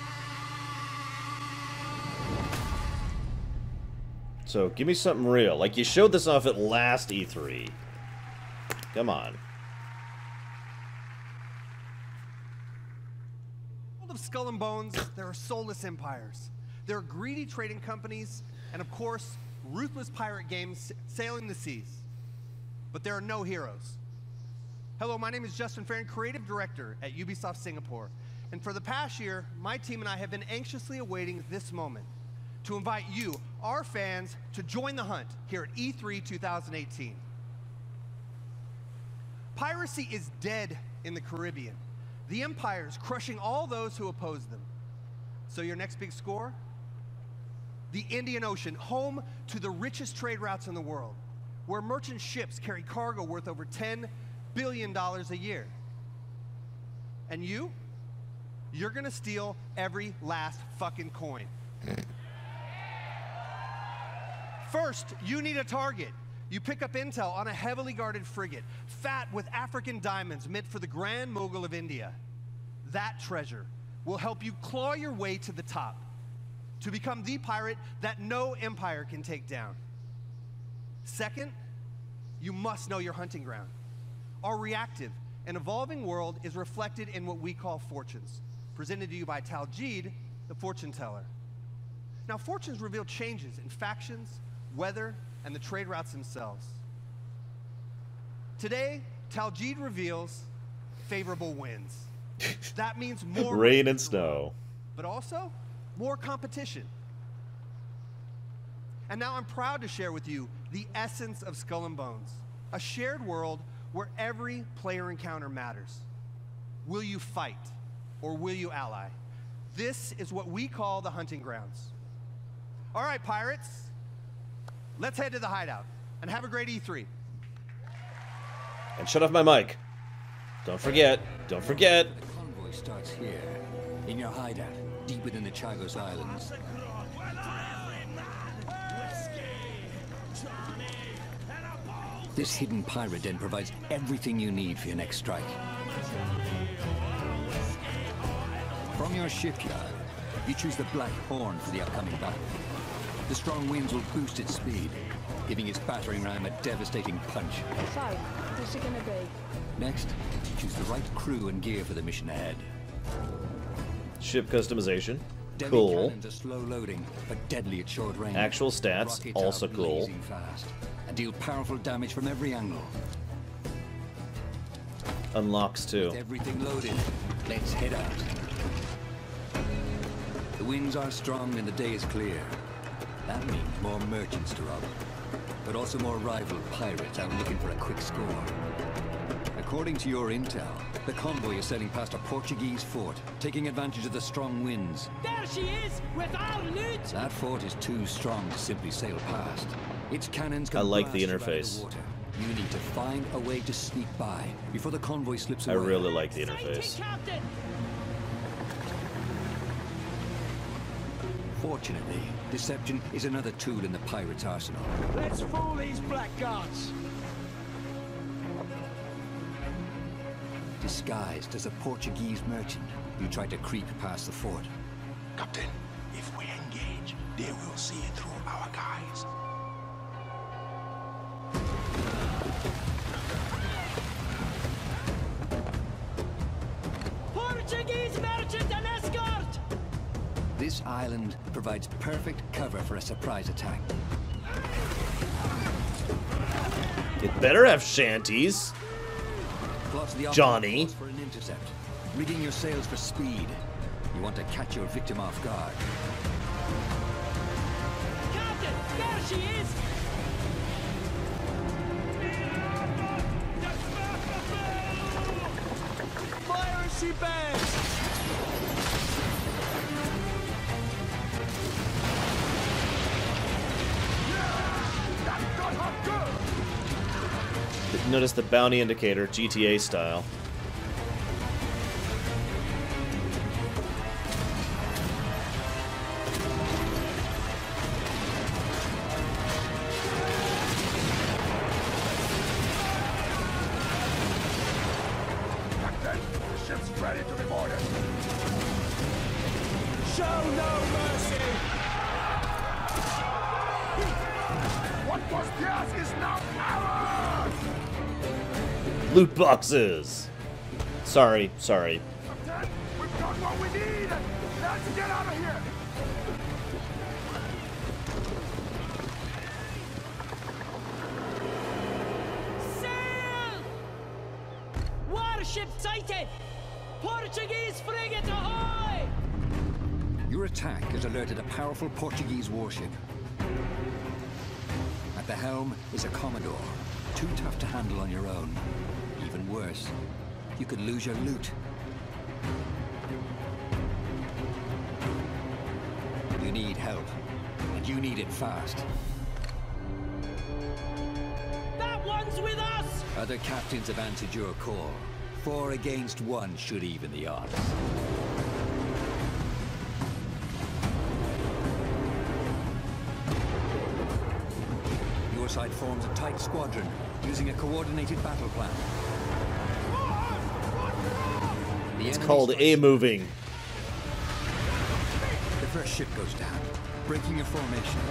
So, give me something real. Like, you showed this off at last E3. Come on. Of Skull and Bones, there are soulless empires. There are greedy trading companies, and of course, ruthless pirate games sailing the seas. But there are no heroes. Hello, my name is Justin Farron, Creative Director at Ubisoft Singapore. And for the past year, my team and I have been anxiously awaiting this moment to invite you, our fans, to join the hunt here at E3 2018. Piracy is dead in the Caribbean. The Empire is crushing all those who oppose them. So your next big score? The Indian Ocean, home to the richest trade routes in the world, where merchant ships carry cargo worth over $10 billion a year. And you're gonna steal every last fucking coin. First, you need a target. You pick up intel on a heavily guarded frigate, fat with African diamonds meant for the Grand Mogul of India. That treasure will help you claw your way to the top, to become the pirate that no empire can take down. Second, you must know your hunting ground. Our reactive and evolving world is reflected in what we call fortunes, presented to you by Taljeed, the fortune teller. Now, fortunes reveal changes in factions, weather, and the trade routes themselves. Today, Taljeed reveals favorable winds. That means more rain and snow, but also more competition. And now I'm proud to share with you the essence of Skull and Bones, a shared world where every player encounter matters. Will you fight or will you ally? This is what we call the hunting grounds. All right, pirates, let's head to the hideout and have a great E3. And shut off my mic. Don't forget. Don't forget. The convoy starts here, in your hideout, deep within the Chagos Islands. This hidden pirate den provides everything you need for your next strike. From your shipyard, you choose the Black Horn for the upcoming battle. The strong winds will boost its speed, giving its battering ram a devastating punch. So, what's it gonna be? Next, choose the right crew and gear for the mission ahead. Ship customization. Deadly Cool. cannons are slow loading, but deadly at short range. Actual stats, Rockets also are cool. blazing fast, and deal powerful damage from every angle. Unlocks too. With everything loaded, let's head out. The winds are strong and the day is clear. That means more merchants to rob, but also more rival pirates out looking for a quick score. According to your intel, the convoy is sailing past a Portuguese fort, taking advantage of the strong winds. There she is, with our loot! That fort is too strong to simply sail past. Its cannons can I like the blast you out of interface. the water. You need to find a way to sneak by before the convoy slips I away. really like the interface. Captain! Fortunately, deception is another tool in the pirate's arsenal. Let's fool these blackguards! Disguised as a Portuguese merchant, you try to creep past the fort. Captain, if we engage, they will see it through our guys. Portuguese merchant and escort! This island provides perfect cover for a surprise attack. It better have shanties. Plus the Johnny. for an intercept. Rigging your sails for speed. You want to catch your victim off guard. Captain, there she is! Fire as she bangs! Notice the bounty indicator, GTA style. Captain, the ship's ready to be boarded. Show no mercy! Loot boxes. Sorry. We've got what we need. Let's get out of here. Sail! Warship sighted. Portuguese frigate ahoy! Your attack has alerted a powerful Portuguese warship. At the helm is a Commodore, too tough to handle on your own. Even worse, you could lose your loot. You need help, and you need it fast. That one's with us! Other captains have answered your call. 4 against 1 should even the odds. Your side forms a tight squadron, using a coordinated battle plan. It's called A-moving. The first ship goes down, breaking your formation.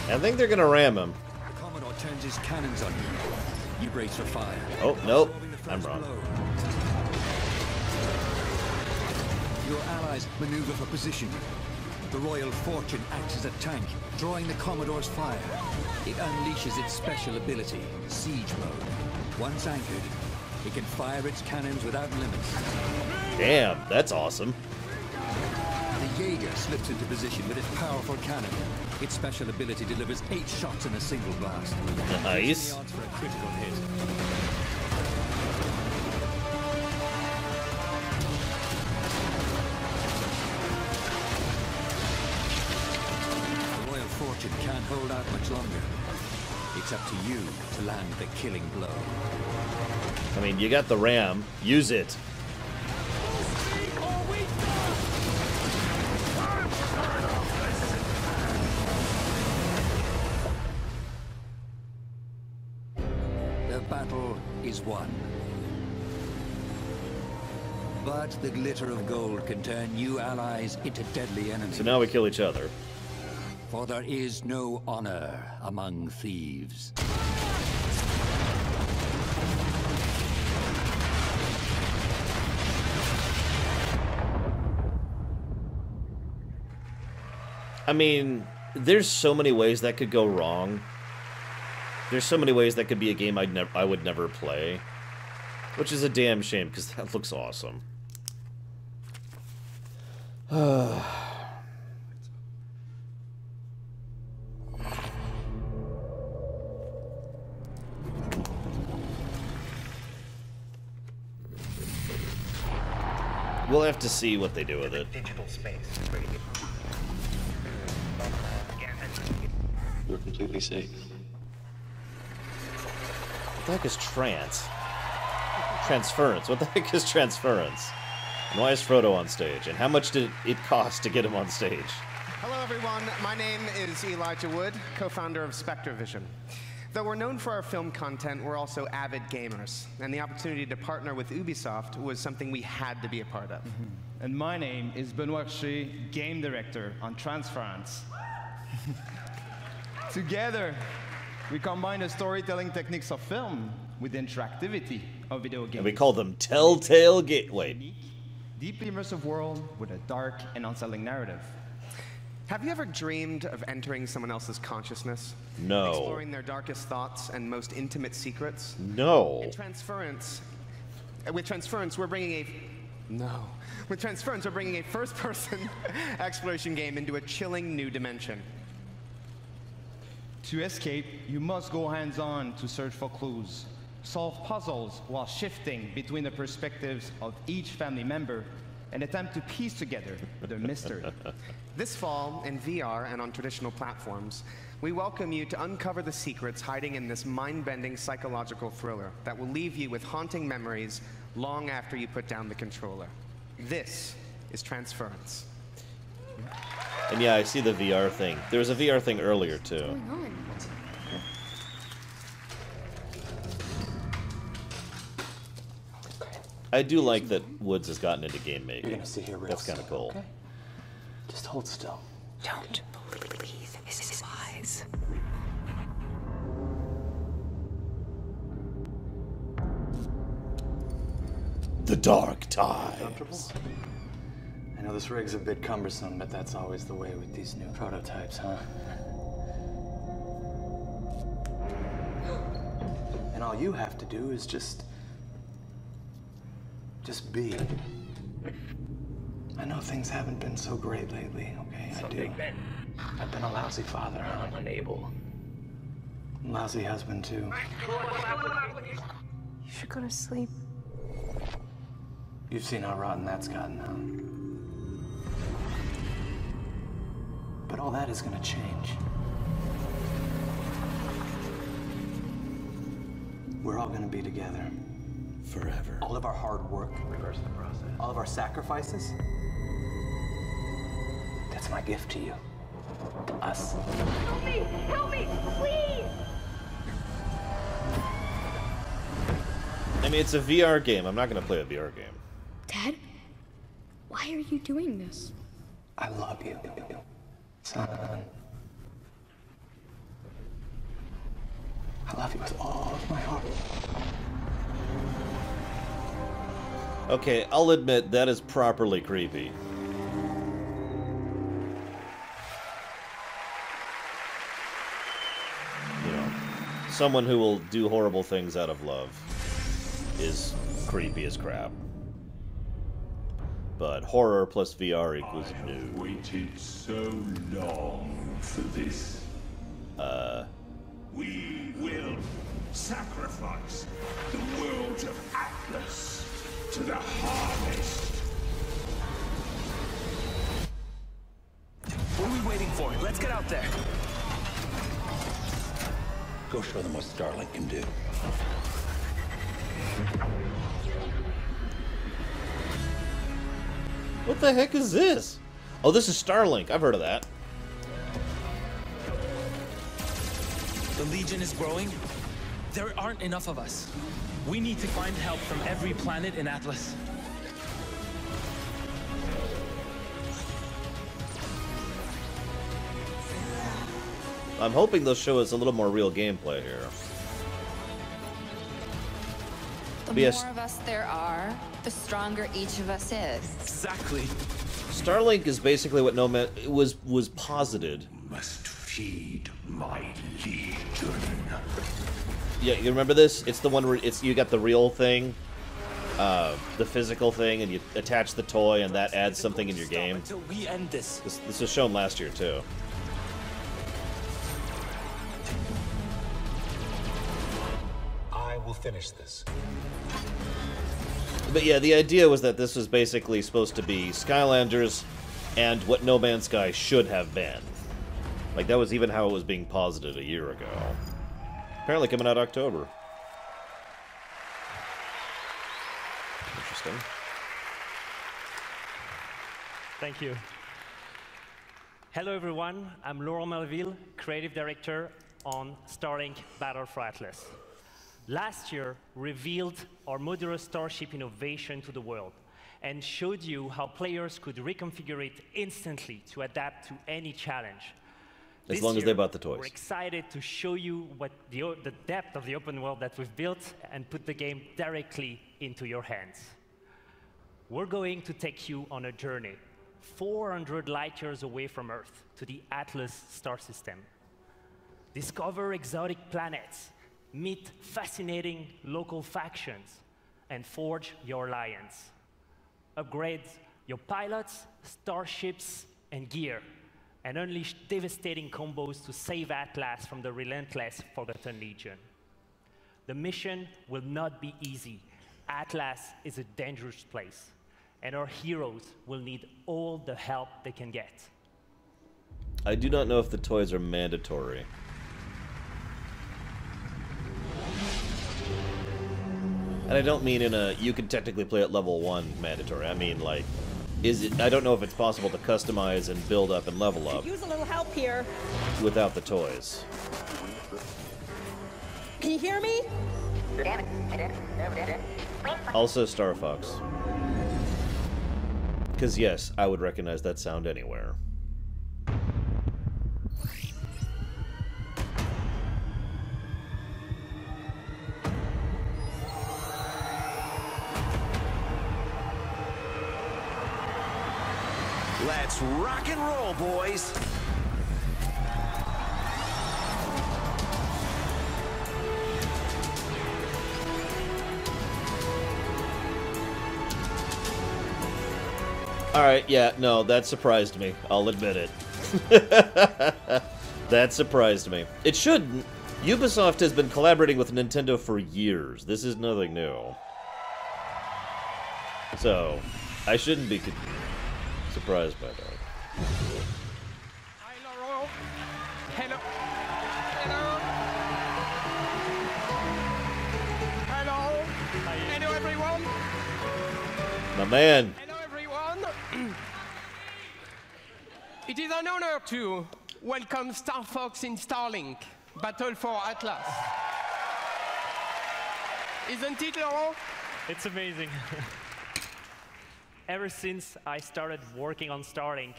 I think they're gonna ram him. The Commodore turns his cannons on you. You brace for fire. Oh, nope. I'm wrong. Your allies maneuver for position. The Royal Fortune acts as a tank, drawing the Commodore's fire. It unleashes its special ability, Siege Mode. Once anchored, it can fire its cannons without limits. Damn, that's awesome. The Jaeger slips into position with its powerful cannon. Its special ability delivers 8 shots in a single blast. Nice. The odds for a critical hit. The Royal Fortune can't hold out much longer. It's up to you to land the killing blow. I mean, you got the ram. Use it. Battle is won. But the glitter of gold can turn new allies into deadly enemies. So now we kill each other. For there is no honor among thieves. I mean, there's so many ways that could go wrong. There's so many ways that could be a game I would never play, which is a damn shame because that looks awesome. We'll have to see what they do with it. Digital space. You're completely safe. What the heck is Transference? What the heck is Transference? And why is Frodo on stage? And how much did it cost to get him on stage? Hello, everyone. My name is Elijah Wood, co-founder of SpectreVision. Though we're known for our film content, we're also avid gamers. And the opportunity to partner with Ubisoft was something we had to be a part of. And my name is Benoit Richer, game director on Transference. Together, we combine the storytelling techniques of film with the interactivity of video games. And we call them Telltale Gateway. Deeply immersive world with a dark and unsettling narrative. Have you ever dreamed of entering someone else's consciousness? No. Exploring their darkest thoughts and most intimate secrets? No. With Transference, we're bringing a first-person exploration game into a chilling new dimension. To escape, you must go hands-on to search for clues, solve puzzles while shifting between the perspectives of each family member, and attempt to piece together the mystery. This fall, in VR and on traditional platforms, we welcome you to uncover the secrets hiding in this mind-bending psychological thriller that will leave you with haunting memories, long after you put down the controller. This is Transference. And yeah, I see the VR thing. There was a VR thing earlier, too. What's going on? I do like that Woods has gotten into game making. You're gonna sit here real That's kind of slow, cool. okay? Just hold still. Don't believe his lies. The dark times. I know this rig's a bit cumbersome, but that's always the way with these new prototypes, huh? And all you have to do is just be. I know things haven't been so great lately, okay? I do. I've been a lousy father, huh? I'm unable. Lousy husband, too. You should go to sleep. You've seen how rotten that's gotten, huh? But all that is gonna change. We're all gonna be together. Forever. All of our hard work. Reverse the process. All of our sacrifices. That's my gift to you. Us. Help me! Help me! Please! I mean, it's a VR game. I'm not going to play a VR game. Dad? Why are you doing this? I love you, son. I love you with all of my heart. Okay, I'll admit that is properly creepy. You know, someone who will do horrible things out of love is creepy as crap. But horror plus VR equals new. I've waited so long for this. We will sacrifice the world of Atlas to the harvest. What are we waiting for? Let's get out there. Go show them what Starlink can do. What the heck is this? Oh, this is Starlink. I've heard of that. The Legion is growing. There aren't enough of us. We need to find help from every planet in Atlas. I'm hoping they'll show us a little more real gameplay here. The more of us there are, the stronger each of us is. Exactly. Starlink is basically what Nomad was posited. Must feed my legion. Yeah, you remember this? It's the one where you got the real thing, the physical thing, and you attach the toy, and that adds something in your game. Until we end this. This was shown last year too. I will finish this. But yeah, the idea was that this was basically supposed to be Skylanders and what No Man's Sky should have been. Like, that was even how it was being posited a year ago. Apparently coming out October. Interesting. Thank you. Hello everyone, I'm Laurent Melville, Creative Director on Starlink Battle for Atlas. Last year, revealed our modular starship innovation to the world and showed you how players could reconfigure it instantly to adapt to any challenge. As long as they bought the toys. We're excited to show you what the depth of the open world that we've built and put the game directly into your hands. We're going to take you on a journey 400 light years away from Earth to the Atlas star system. Discover exotic planets, meet fascinating local factions, and forge your alliance. Upgrade your pilots, starships, and gear, and unleash devastating combos to save Atlas from the relentless Forgotten Legion. The mission will not be easy. Atlas is a dangerous place, and our heroes will need all the help they can get. I do not know if the toys are mandatory. And I don't mean in a you can technically play at level 1 mandatory. I mean like, is it? I don't know if it's possible to customize and build up and level up. Could use a little help here. Without the toys. Can you hear me? Also Star Fox. Because yes, I would recognize that sound anywhere. Let's rock and roll, boys. Alright, yeah, no, that surprised me. I'll admit it. That surprised me. It shouldn't. Ubisoft has been collaborating with Nintendo for years. This is nothing new. So, I shouldn't be surprised by that. Hello. Hello. Hello. Hello, everyone. My man. Hello, everyone. It is an honor to welcome Star Fox in Starlink, Battle for Atlas. Isn't it, Laurent? It's amazing. Ever since I started working on Starlink,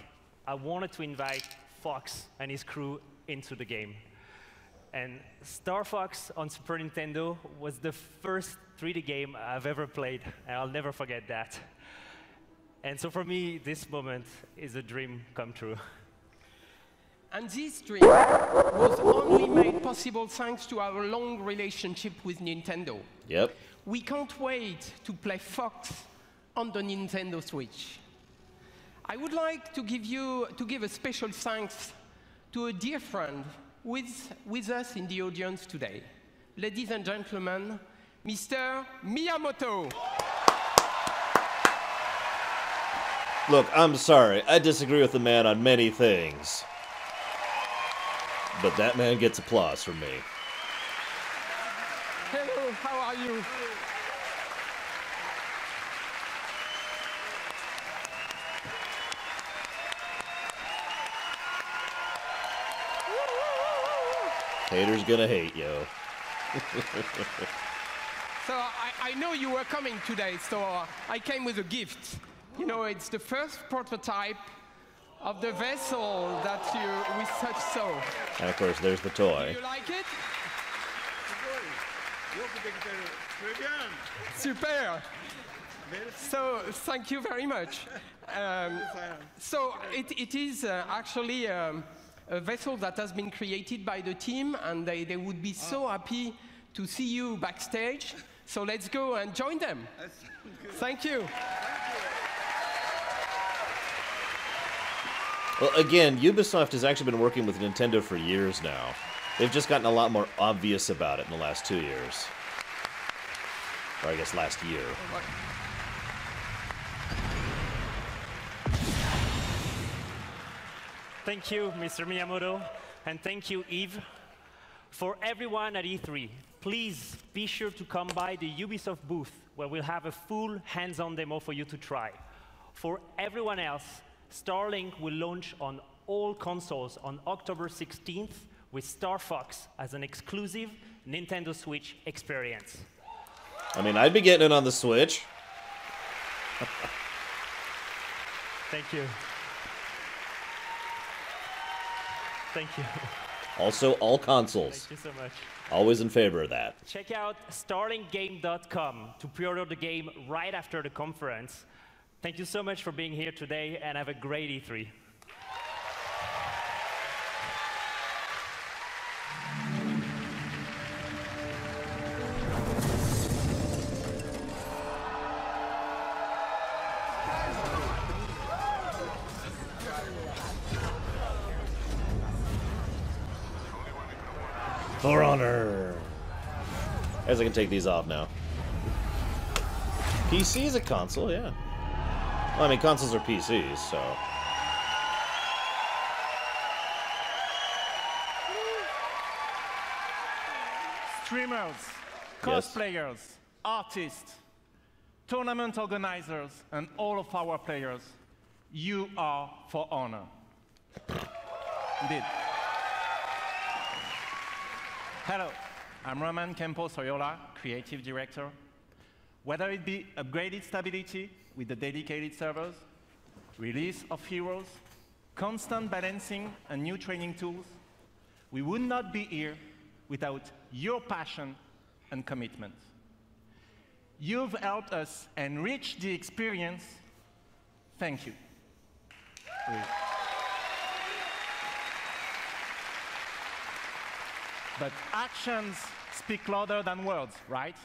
I wanted to invite Fox and his crew into the game. And Star Fox on Super Nintendo was the first 3D game I've ever played, and I'll never forget that. And so for me, this moment is a dream come true. And this dream was only made possible thanks to our long relationship with Nintendo. Yep. We can't wait to play Fox on the Nintendo Switch. I would like to give a special thanks to a dear friend with us in the audience today. Ladies and gentlemen, Mr. Miyamoto. Look, I'm sorry. I disagree with the man on many things. But that man gets applause from me. Hello, how are you? Haters gonna hate, yo. So I know you were coming today, so I came with a gift. You know, it's the first prototype of the vessel that we such saw. And of course, there's the toy. Do you like it? Super. So thank you very much. So it is actually a vessel that has been created by the team, and they would be so happy to see you backstage. So let's go and join them. Thank you. Well, again, Ubisoft has actually been working with Nintendo for years now. They've just gotten a lot more obvious about it in the last 2 years. Or I guess last year. Thank you, Mr. Miyamoto, and thank you, Yves. For everyone at E3, please be sure to come by the Ubisoft booth, where we'll have a full hands-on demo for you to try. For everyone else, Starlink will launch on all consoles on October 16th with Star Fox as an exclusive Nintendo Switch experience. I mean, I'd be getting it on the Switch. Thank you. Thank you. Also, all consoles. Thank you so much. Always in favor of that. Check out starlinkgame.com to pre-order the game right after the conference. Thank you so much for being here today, and have a great E3. For honor. I guess I can take these off now. PC is a console, yeah. Well, I mean, consoles are PCs, so. Streamers, Yes. cosplayers, artists, tournament organizers, and all of our players, you are for honor. Indeed. Hello, I'm Roman Campos-Oriola, Creative Director. Whether it be upgraded stability with the dedicated servers, release of heroes, constant balancing, and new training tools, we would not be here without your passion and commitment. You've helped us enrich the experience. Thank you. But actions speak louder than words, right?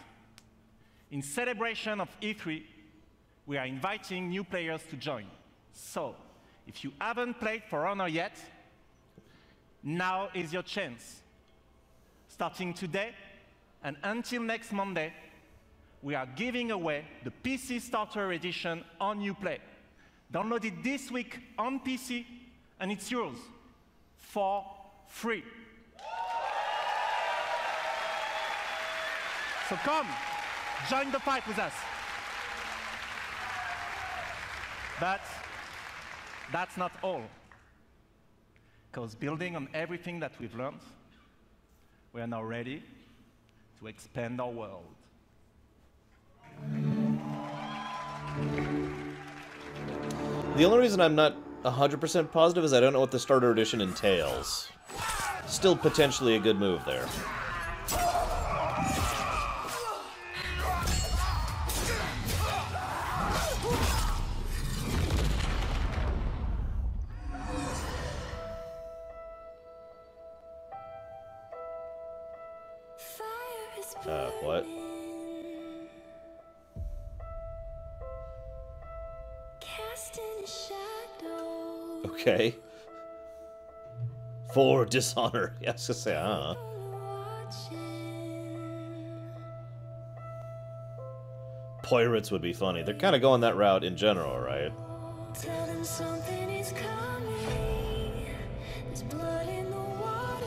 In celebration of E3, we are inviting new players to join. So, if you haven't played For Honor yet, now is your chance. Starting today and until next Monday, we are giving away the PC Starter Edition on Uplay. Download it this week on PC, and it's yours for free. So come, join the fight with us. But that's not all. Because building on everything that we've learned, we are now ready to expand our world. The only reason I'm not 100% positive is I don't know what the Starter Edition entails. Still potentially a good move there. What? Okay. For dishonor. Yeah, I was gonna say, Pirates would be funny. They're kind of going that route in general, right? Tell them something is coming. There's blood in the water.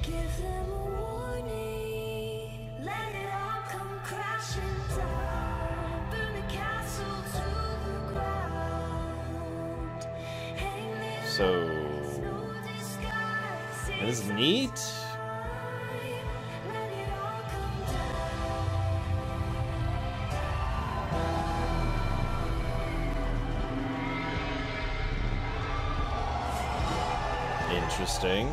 Give them a warning. Let it all come crashing down. Burn the castle to the ground. Hang them So, it is neat. Interesting.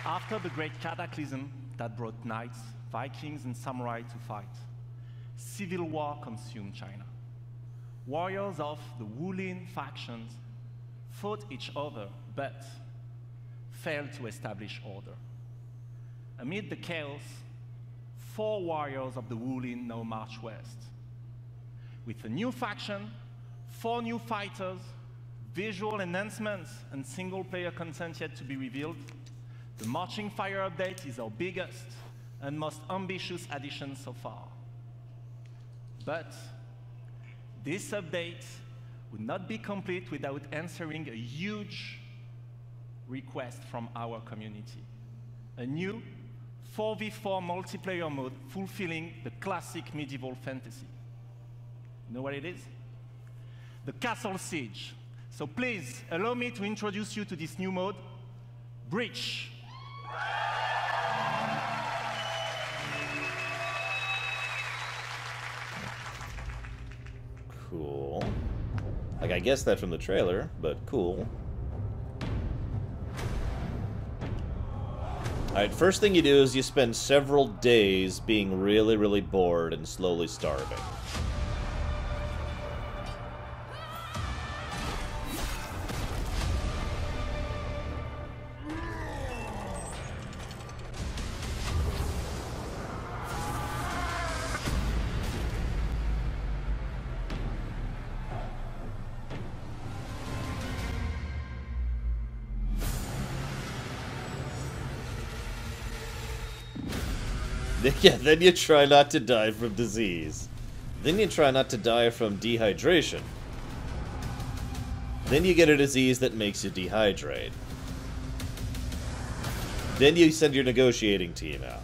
After the great cataclysm that brought knights, Vikings, and samurai to fight, civil war consumed China. Warriors of the Wulin factions fought each other, but failed to establish order. Amid the chaos, 4 warriors of the Wulin now march west. With a new faction, 4 new fighters, visual enhancements, and single-player content yet to be revealed, the Marching Fire update is our biggest and most ambitious addition so far. But this update would not be complete without answering a huge request from our community. A new 4v4 multiplayer mode fulfilling the classic medieval fantasy. You know what it is? The Castle Siege. So please, allow me to introduce you to this new mode, Breach. Cool. Like, I guessed that from the trailer, but cool. Alright, first thing you do is you spend several days being really, really bored and slowly starving. Yeah, then you try not to die from disease. Then you try not to die from dehydration. Then you get a disease that makes you dehydrate. Then you send your negotiating team out.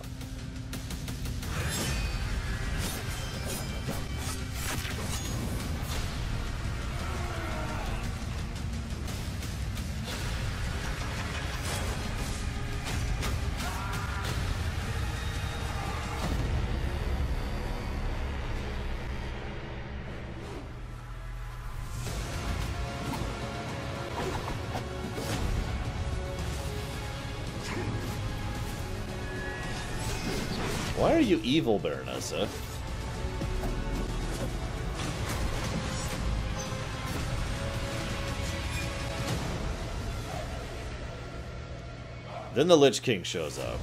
Why are you evil, Baronessa? Then the Lich King shows up.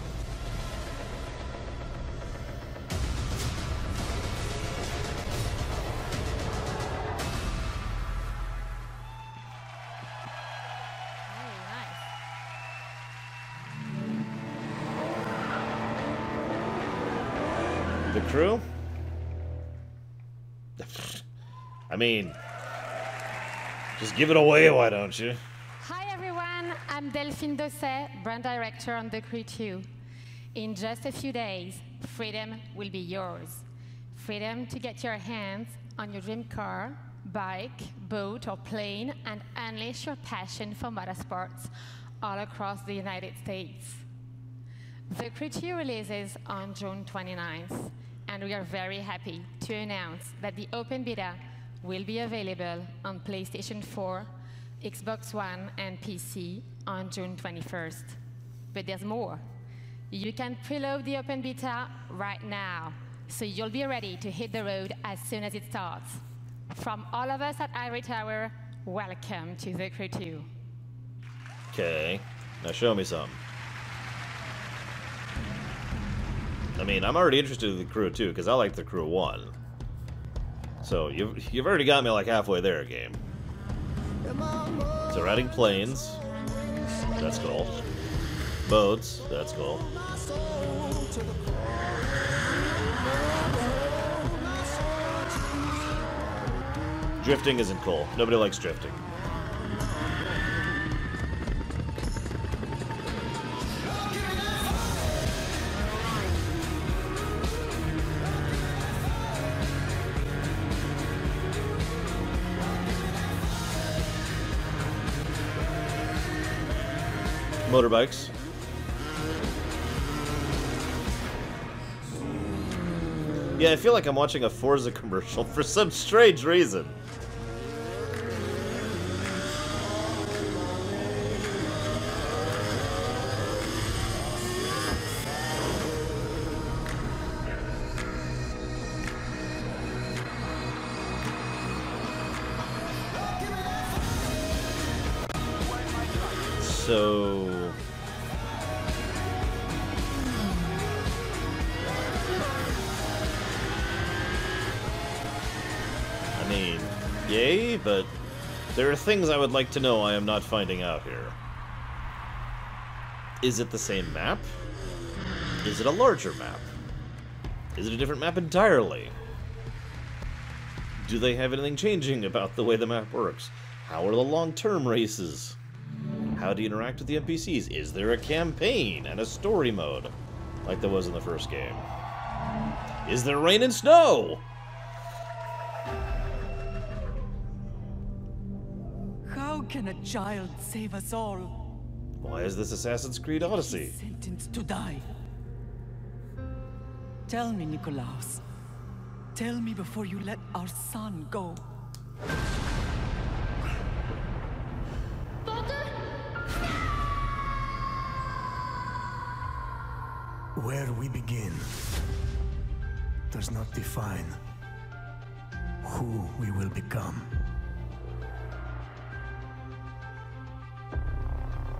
The crew? I mean, just give it away, why don't you? Hi everyone, I'm Delphine Dosset, brand director on The Crew 2. In just a few days, freedom will be yours. Freedom to get your hands on your dream car, bike, boat or plane and unleash your passion for motorsports all across the United States. The Crew 2 releases on June 29th, and we are very happy to announce that the open beta will be available on PlayStation 4, Xbox One, and PC on June 21st. But there's more. You can preload the open beta right now, so you'll be ready to hit the road as soon as it starts. From all of us at Ivory Tower, welcome to The Crew 2. Okay, now show me some. I mean, I'm already interested in The Crew 2 because I like The Crew 1. So you've already got me like halfway there, game. So riding planes, that's cool. Boats, that's cool. Drifting isn't cool. Nobody likes drifting. Motorbikes. Yeah, I feel like I'm watching a Forza commercial for some strange reason. So... I mean, yay, but there are things I would like to know I am not finding out here. Is it the same map? Is it a larger map? Is it a different map entirely? Do they have anything changing about the way the map works? How are the long-term races? How do you interact with the NPCs? Is there a campaign and a story mode, like there was in the first game? Is there rain and snow? How can a child save us all? Why is this Assassin's Creed Odyssey? He's sentenced to die. Tell me, Nikolaos. Tell me before you let our son go. Where we begin does not define who we will become.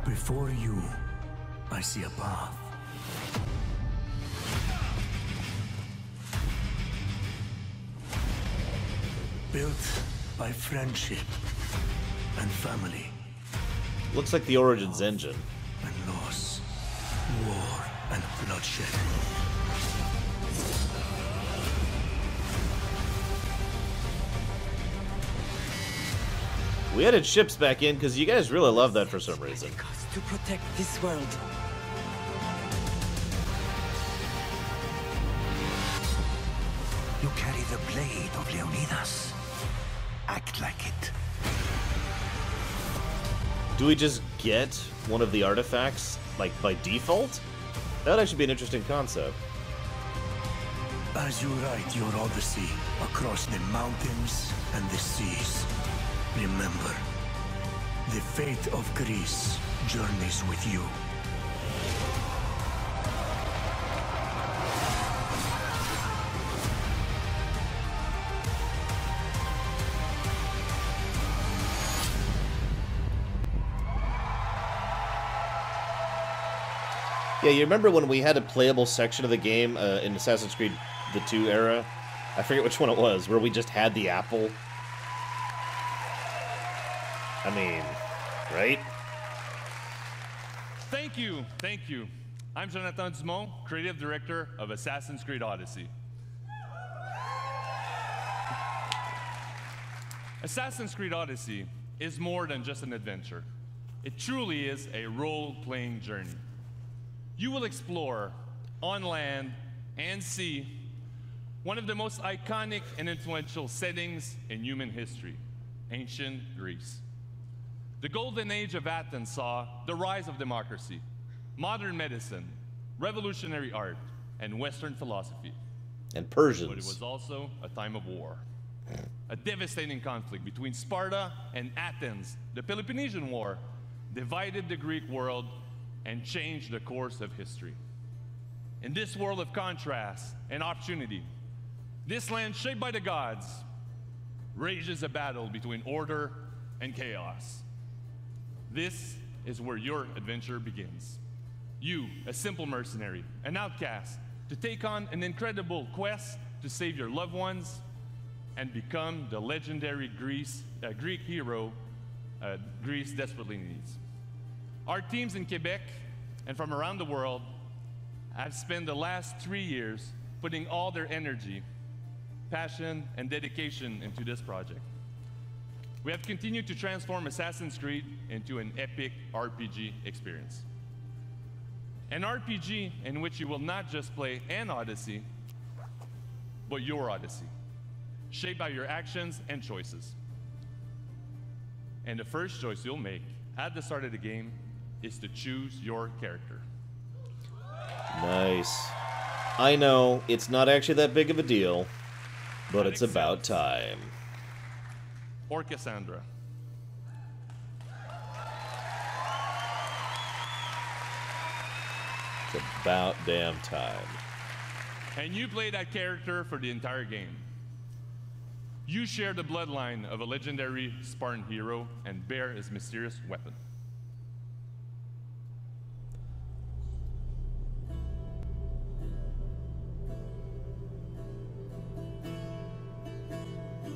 Before you, I see a path. Built by friendship and family. Looks like the Origins engine. And loss, war and bloodshed. We added ships back in because you guys really love that for some reason. To protect this world. You carry the blade of Leonidas. Act like it. Do we just get one of the artifacts, like, by default? That would actually be an interesting concept. As you write your Odyssey across the mountains and the seas, remember, the fate of Greece journeys with you. Yeah, you remember when we had a playable section of the game in Assassin's Creed the 2 era? I forget which one it was, where we just had the apple. I mean, right? Thank you, thank you. I'm Jonathan Dumont, Creative Director of Assassin's Creed Odyssey. Assassin's Creed Odyssey is more than just an adventure. It truly is a role-playing journey. You will explore, on land and sea, one of the most iconic and influential settings in human history, ancient Greece. The golden age of Athens saw the rise of democracy, modern medicine, revolutionary art, and Western philosophy. And Persians. But it was also a time of war. A devastating conflict between Sparta and Athens, the Peloponnesian War, divided the Greek world and changed the course of history. In this world of contrast and opportunity, this land shaped by the gods rages a battle between order and chaos. This is where your adventure begins. You, a simple mercenary, an outcast, to take on an incredible quest to save your loved ones and become the legendary Greek hero Greece desperately needs. Our teams in Quebec and from around the world have spent the last 3 years putting all their energy, passion, and dedication into this project. We have continued to transform Assassin's Creed into an epic RPG experience. An RPG in which you will not just play an Odyssey, but your Odyssey, shaped by your actions and choices. And the first choice you'll make at the start of the game is to choose your character. Nice. I know, it's not actually that big of a deal, but it's about time. Or Cassandra. It's about damn time. And you play that character for the entire game. You share the bloodline of a legendary Spartan hero and bear his mysterious weapon.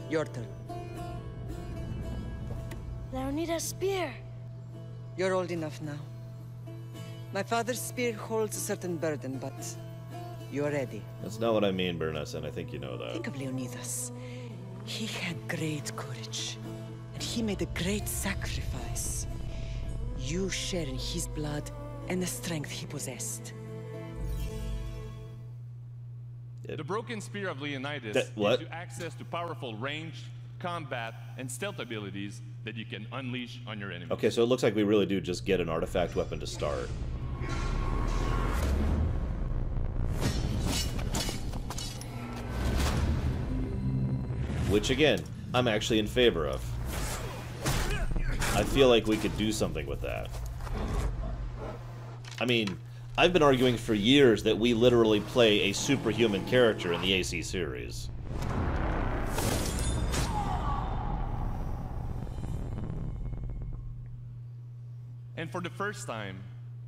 Your turn. Leonidas' spear. You're old enough now. My father's spear holds a certain burden, but you're ready. That's not what I mean, Bernice, and I think you know that. Think of Leonidas. He had great courage, and he made a great sacrifice. You share in his blood and the strength he possessed. The broken spear of Leonidas gives you access to powerful range, combat, and stealth abilities that you can unleash on your enemies. Okay, so it looks like we really do just get an artifact weapon to start. Which, again, I'm actually in favor of. I feel like we could do something with that. I mean, I've been arguing for years that we literally play a superhuman character in the AC series. And for the first time,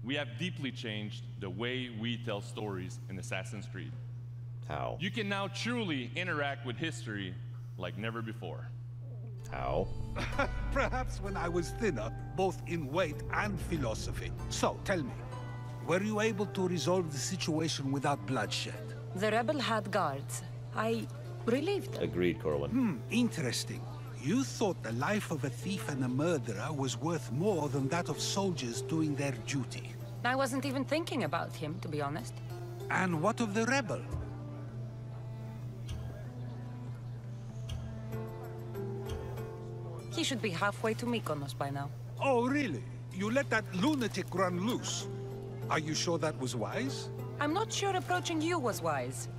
we have deeply changed the way we tell stories in Assassin's Creed. How? You can now truly interact with history like never before. How? Perhaps when I was thinner, both in weight and philosophy. So, tell me, were you able to resolve the situation without bloodshed? The rebel had guards. I relieved them. Agreed, Corwin. Interesting. You thought the life of a thief and a murderer was worth more than that of soldiers doing their duty. I wasn't even thinking about him, to be honest. And what of the rebel? He should be halfway to Mykonos by now. Oh, really? You let that lunatic run loose? Are you sure that was wise? I'm not sure approaching you was wise.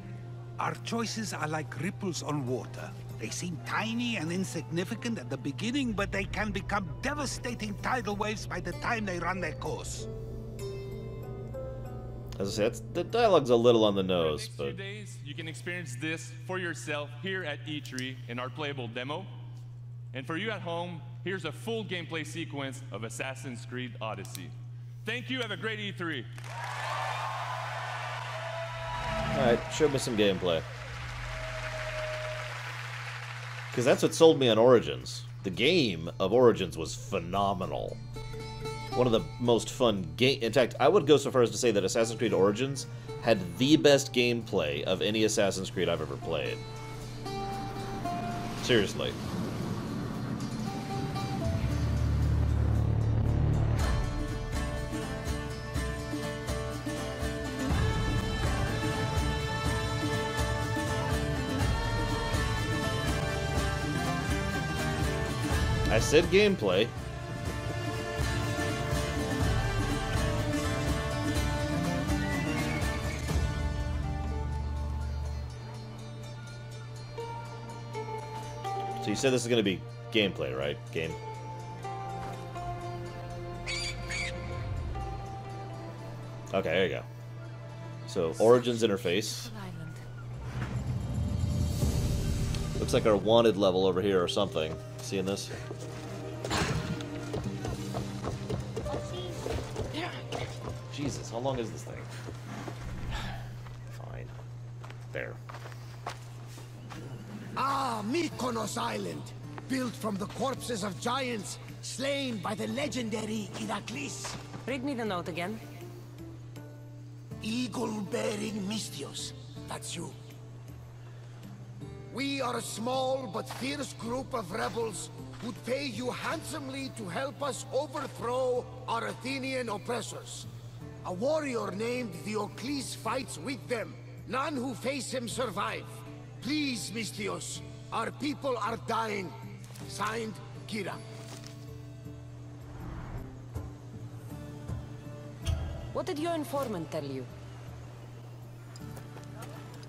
Our choices are like ripples on water. They seem tiny and insignificant at the beginning, but they can become devastating tidal waves by the time they run their course. As I said, the dialogue's a little on the nose, For the but... next few days, you can experience this for yourself here at E3 in our playable demo. And for you at home, here's a full gameplay sequence of Assassin's Creed Odyssey. Thank you, have a great E3. Alright, show me some gameplay. Because that's what sold me on Origins. The game of Origins was phenomenal. One of the most fun game. In fact, I would go so far as to say that Assassin's Creed Origins had the best gameplay of any Assassin's Creed I've ever played. Seriously. I said gameplay. So you said this is going to be gameplay, right? Game. Okay, there you go. So, Origins interface. Looks like our wanted level over here or something. Seeing this? Jesus, how long is this thing? Fine. There. Ah, Mykonos Island, built from the corpses of giants slain by the legendary Iraklis. Read me the note again. Eagle-bearing Mystios, that's you. We are a small but fierce group of rebels who'd pay you handsomely to help us overthrow our Athenian oppressors. A warrior named Diocles fights with them. None who face him survive. Please, Mystios, our people are dying. Signed, Kira. What did your informant tell you?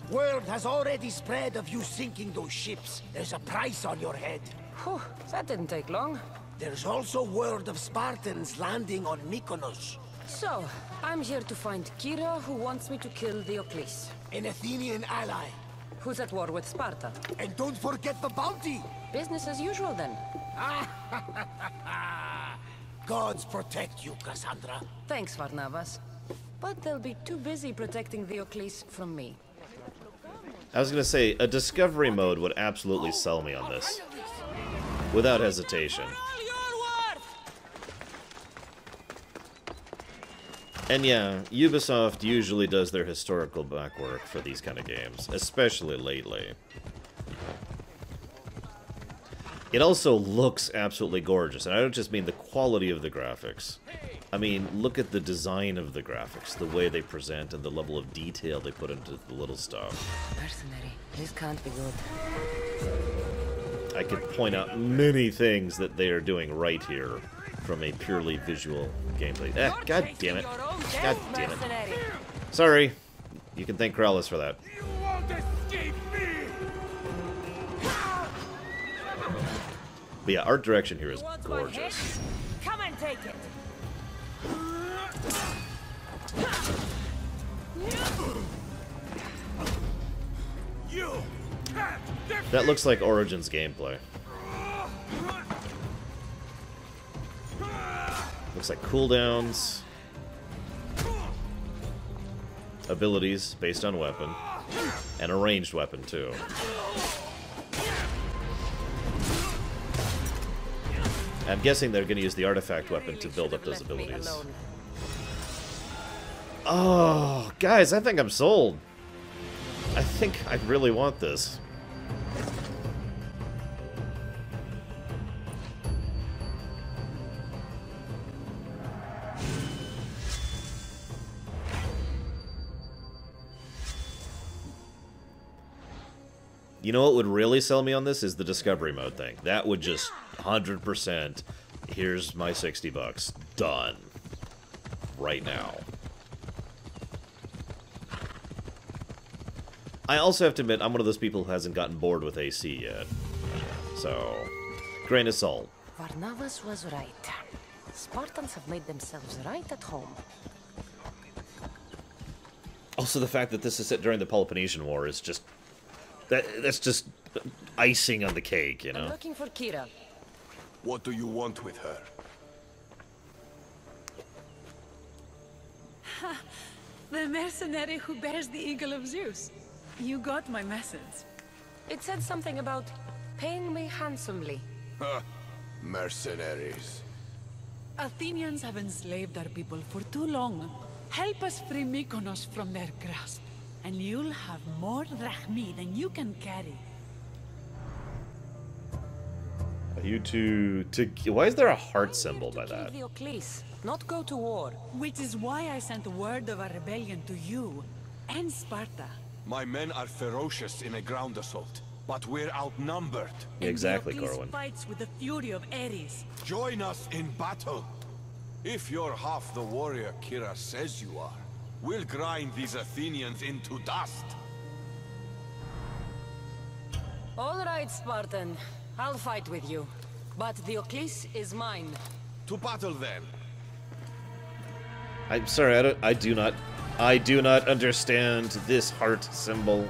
Word has already spread of you sinking those ships. There's a price on your head. Whew, that didn't take long. There's also word of Spartans landing on Mykonos. So, I'm here to find Kira, who wants me to kill Diocles. An Athenian ally. Who's at war with Sparta. And don't forget the bounty! Business as usual, then. Gods protect you, Cassandra. Thanks, Varnavas. But they'll be too busy protecting Diocles from me. I was gonna say, a discovery mode would absolutely sell me on this. Without hesitation. And yeah, Ubisoft usually does their historical backwork for these kind of games, especially lately. It also looks absolutely gorgeous, and I don't just mean the quality of the graphics. I mean, look at the design of the graphics, the way they present, and the level of detail they put into the little stuff. Mercenary, this can't be good. I could point out many things that they are doing right here from a purely visual gameplay. God damn it. God damn it. Sorry. You can thank Krallis for that. You won't escape me! But yeah, art direction here is gorgeous. Come and take it. That looks like Origins gameplay. Looks like cooldowns, abilities based on weapon, and a ranged weapon too. I'm guessing they're going to use the artifact weapon to build up those abilities. Oh, guys, I think I'm sold. I think I really want this. You know what would really sell me on this is the discovery mode thing. That would just 100%. Here's my $60. Done. Right now. I also have to admit, I'm one of those people who hasn't gotten bored with AC yet. So, grain of salt. Varnavas was right. Spartans have made themselves right at home. Also, the fact that this is set during the Peloponnesian War is just... That's just icing on the cake, you know? I'm looking for Kira. What do you want with her? Ha! The mercenary who bears the eagle of Zeus. You got my message. It said something about paying me handsomely. Huh. Mercenaries. Athenians have enslaved our people for too long. Help us free Mykonos from their grasp, and you'll have more drachmi than you can carry. You to why is there a heart symbol by that? Not go to war. Which is why I sent word of our rebellion to you and Sparta. My men are ferocious in a ground assault, but we're outnumbered. Exactly, Diocles Corwin. fights with the fury of Ares. Join us in battle. If you're half the warrior Kira says you are, we'll grind these Athenians into dust. All right, Spartan. I'll fight with you. But Diocles is mine. To battle then. I'm sorry, I do not understand this heart symbol.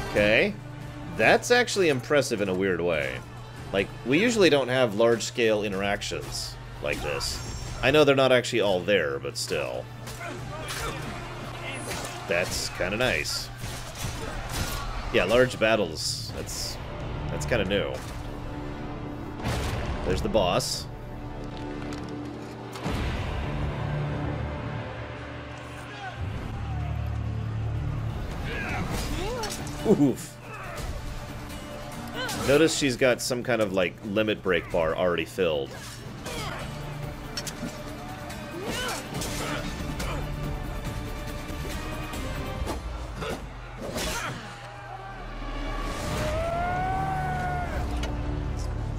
Okay. That's actually impressive in a weird way. Like, we usually don't have large-scale interactions like this. I know they're not actually all there, but still. That's kind of nice. Yeah, large battles. That's kind of new. There's the boss. Oof. Notice she's got some kind of, like, limit break bar already filled.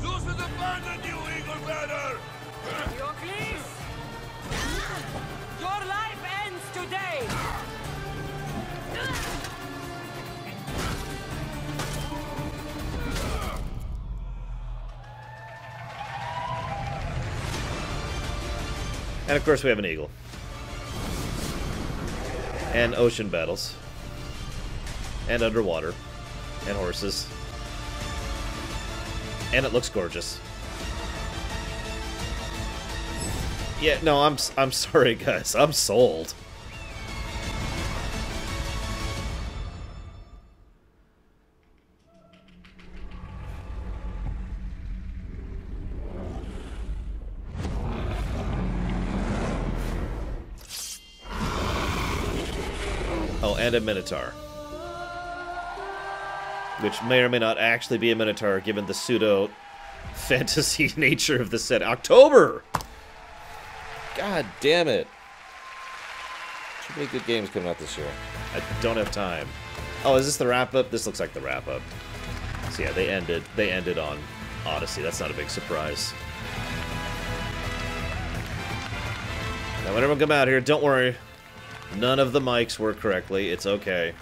Zeus has abandoned you, Eagle Banner! Diocles! Your life ends today! And of course we have an eagle. And ocean battles. And underwater. And horses. And it looks gorgeous. Yeah, no, I'm sorry guys. I'm sold. Oh, and a Minotaur. Which may or may not actually be a Minotaur, given the pseudo-fantasy nature of the set. October! God damn it. Too many good games coming out this year. I don't have time. Oh, is this the wrap-up? This looks like the wrap-up. So yeah, they ended on Odyssey. That's not a big surprise. Now, when everyone come out here, don't worry. None of the mics work correctly. It's okay.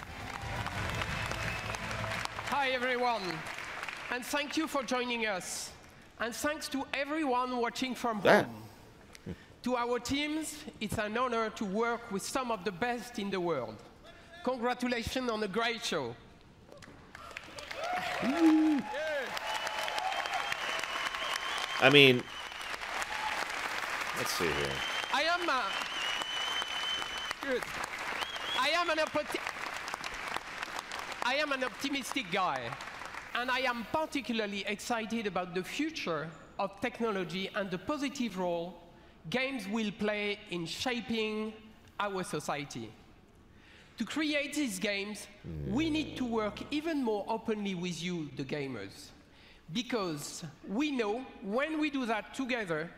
Hi, everyone. And thank you for joining us. And thanks to everyone watching from home. To our teams, it's an honor to work with some of the best in the world. Congratulations on a great show. I mean, let's see here. Good. I am an optimistic guy, and I am particularly excited about the future of technology and the positive role games will play in shaping our society. To create these games, we need to work even more openly with you, the gamers, because we know when we do that together,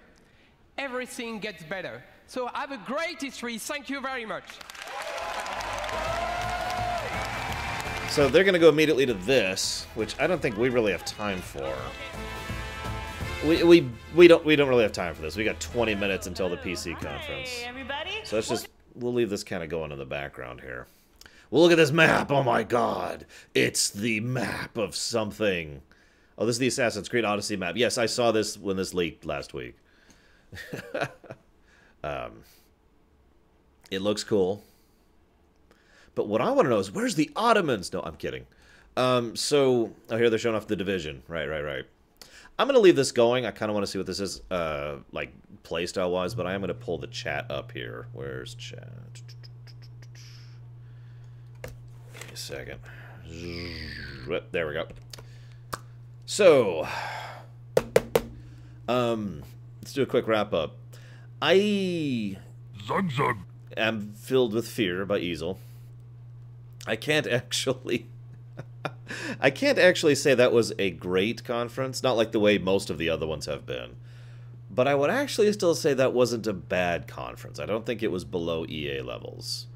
everything gets better. So have a great E3. Thank you very much. So they're going to go immediately to this, which I don't think we really have time for. We don't really have time for this. We got 20 minutes until the PC conference. Hey, everybody. So we'll leave this kind of going in the background here. Well, look at this map. Oh my god. It's the map of something. Oh, this is the Assassin's Creed Odyssey map. Yes, I saw this when this leaked last week. It looks cool. But what I want to know is, where's the Ottomans? No, I'm kidding. Oh, here they're showing off the Division. Right. I'm going to leave this going. I kind of want to see what this is, like, playstyle-wise, but I am going to pull the chat up here. Where's chat? Give me a second. There we go. So, let's do a quick wrap-up. I am filled with fear by Easel. I can't actually say that was a great conference, not like the way most of the other ones have been. But I would actually still say that wasn't a bad conference. I don't think it was below EA levels.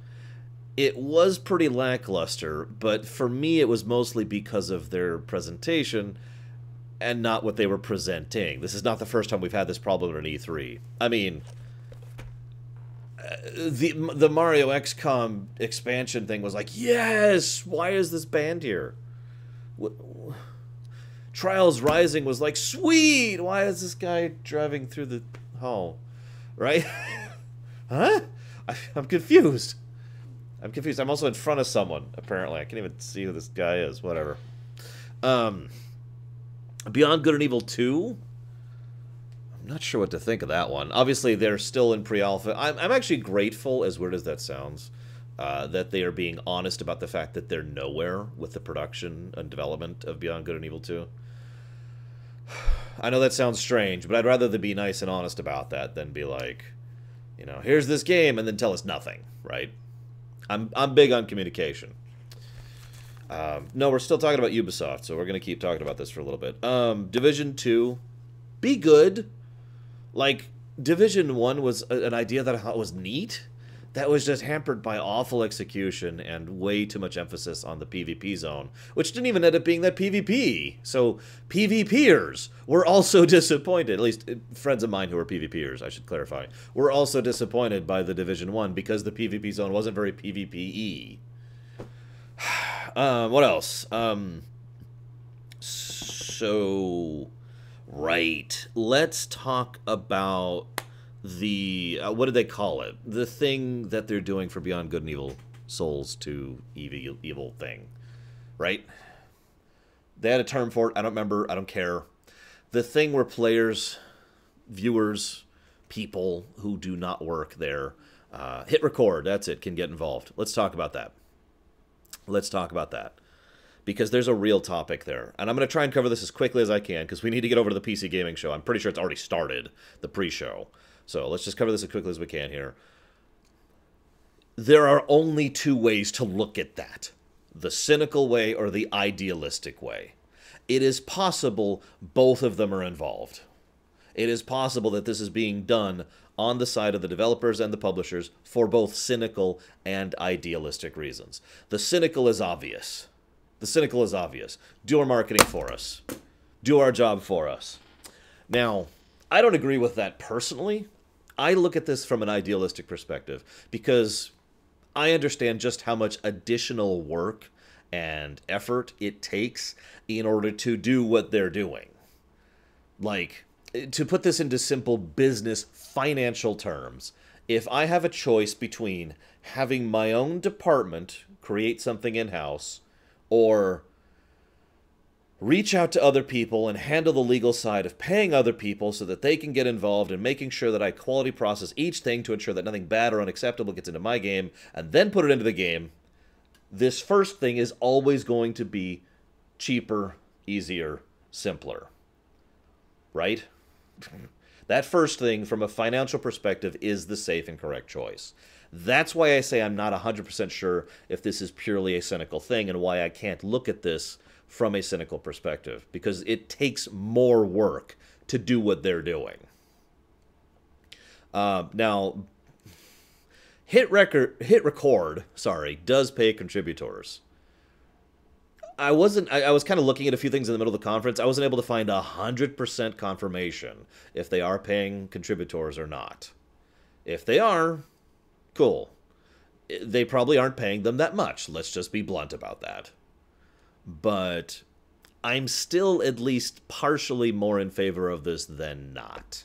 It was pretty lackluster, but for me it was mostly because of their presentation and not what they were presenting. This is not the first time we've had this problem at an E3. I mean, the Mario XCOM expansion thing was like, yes, why is this banned here? Trials Rising was like, sweet, why is this guy driving through the hall? Right? Huh? I'm confused. I'm also in front of someone, apparently. I can't even see who this guy is. Whatever. Beyond Good and Evil 2? I'm not sure what to think of that one. Obviously, they're still in pre-alpha. I'm actually grateful, as weird as that sounds, that they are being honest about the fact that they're nowhere with the production and development of Beyond Good and Evil 2. I know that sounds strange, but I'd rather they be nice and honest about that than be like, you know, here's this game and then tell us nothing, right? I'm big on communication. No, we're still talking about Ubisoft, so we're going to keep talking about this for a little bit. Division 2, be good. Like, Division 1 was an idea that I thought was neat. That was just hampered by awful execution and way too much emphasis on the PvP zone, which didn't even end up being that PvP. So PvPers were also disappointed, at least friends of mine who are PvPers, I should clarify, were also disappointed by the Division 1 because the PvP zone wasn't very PvP-y. What else? Right. Let's talk about the, what did they call it? The thing that they're doing for Beyond Good and Evil Souls to evil thing. Right? They had a term for it. I don't remember. I don't care. The thing where players, viewers, people who do not work there, hit record, that's it, can get involved. Let's talk about that. Let's talk about that. Because there's a real topic there. And I'm going to try and cover this as quickly as I can, because we need to get over to the PC Gaming Show. I'm pretty sure it's already started, the pre-show. So let's just cover this as quickly as we can here. There are only two ways to look at that. The cynical way or the idealistic way. It is possible both of them are involved. It is possible that this is being done on the side of the developers and the publishers for both cynical and idealistic reasons. The cynical is obvious. The cynical is obvious. Do our marketing for us. Do our job for us. Now, I don't agree with that personally. I look at this from an idealistic perspective because I understand just how much additional work and effort it takes in order to do what they're doing. Like, to put this into simple business financial terms, if I have a choice between having my own department create something in-house or reach out to other people and handle the legal side of paying other people so that they can get involved and making sure that I quality process each thing to ensure that nothing bad or unacceptable gets into my game and then put it into the game, this first thing is always going to be cheaper, easier, simpler. Right? That first thing, from a financial perspective, is the safe and correct choice. That's why I say I'm not 100% sure if this is purely a cynical thing and why I can't look at this from a cynical perspective, because it takes more work to do what they're doing. Now, Hit Record, sorry, does pay contributors. I was kind of looking at a few things in the middle of the conference. I wasn't able to find 100% confirmation if they are paying contributors or not. If they are, cool. They probably aren't paying them that much. Let's just be blunt about that. But I'm still at least partially more in favor of this than not.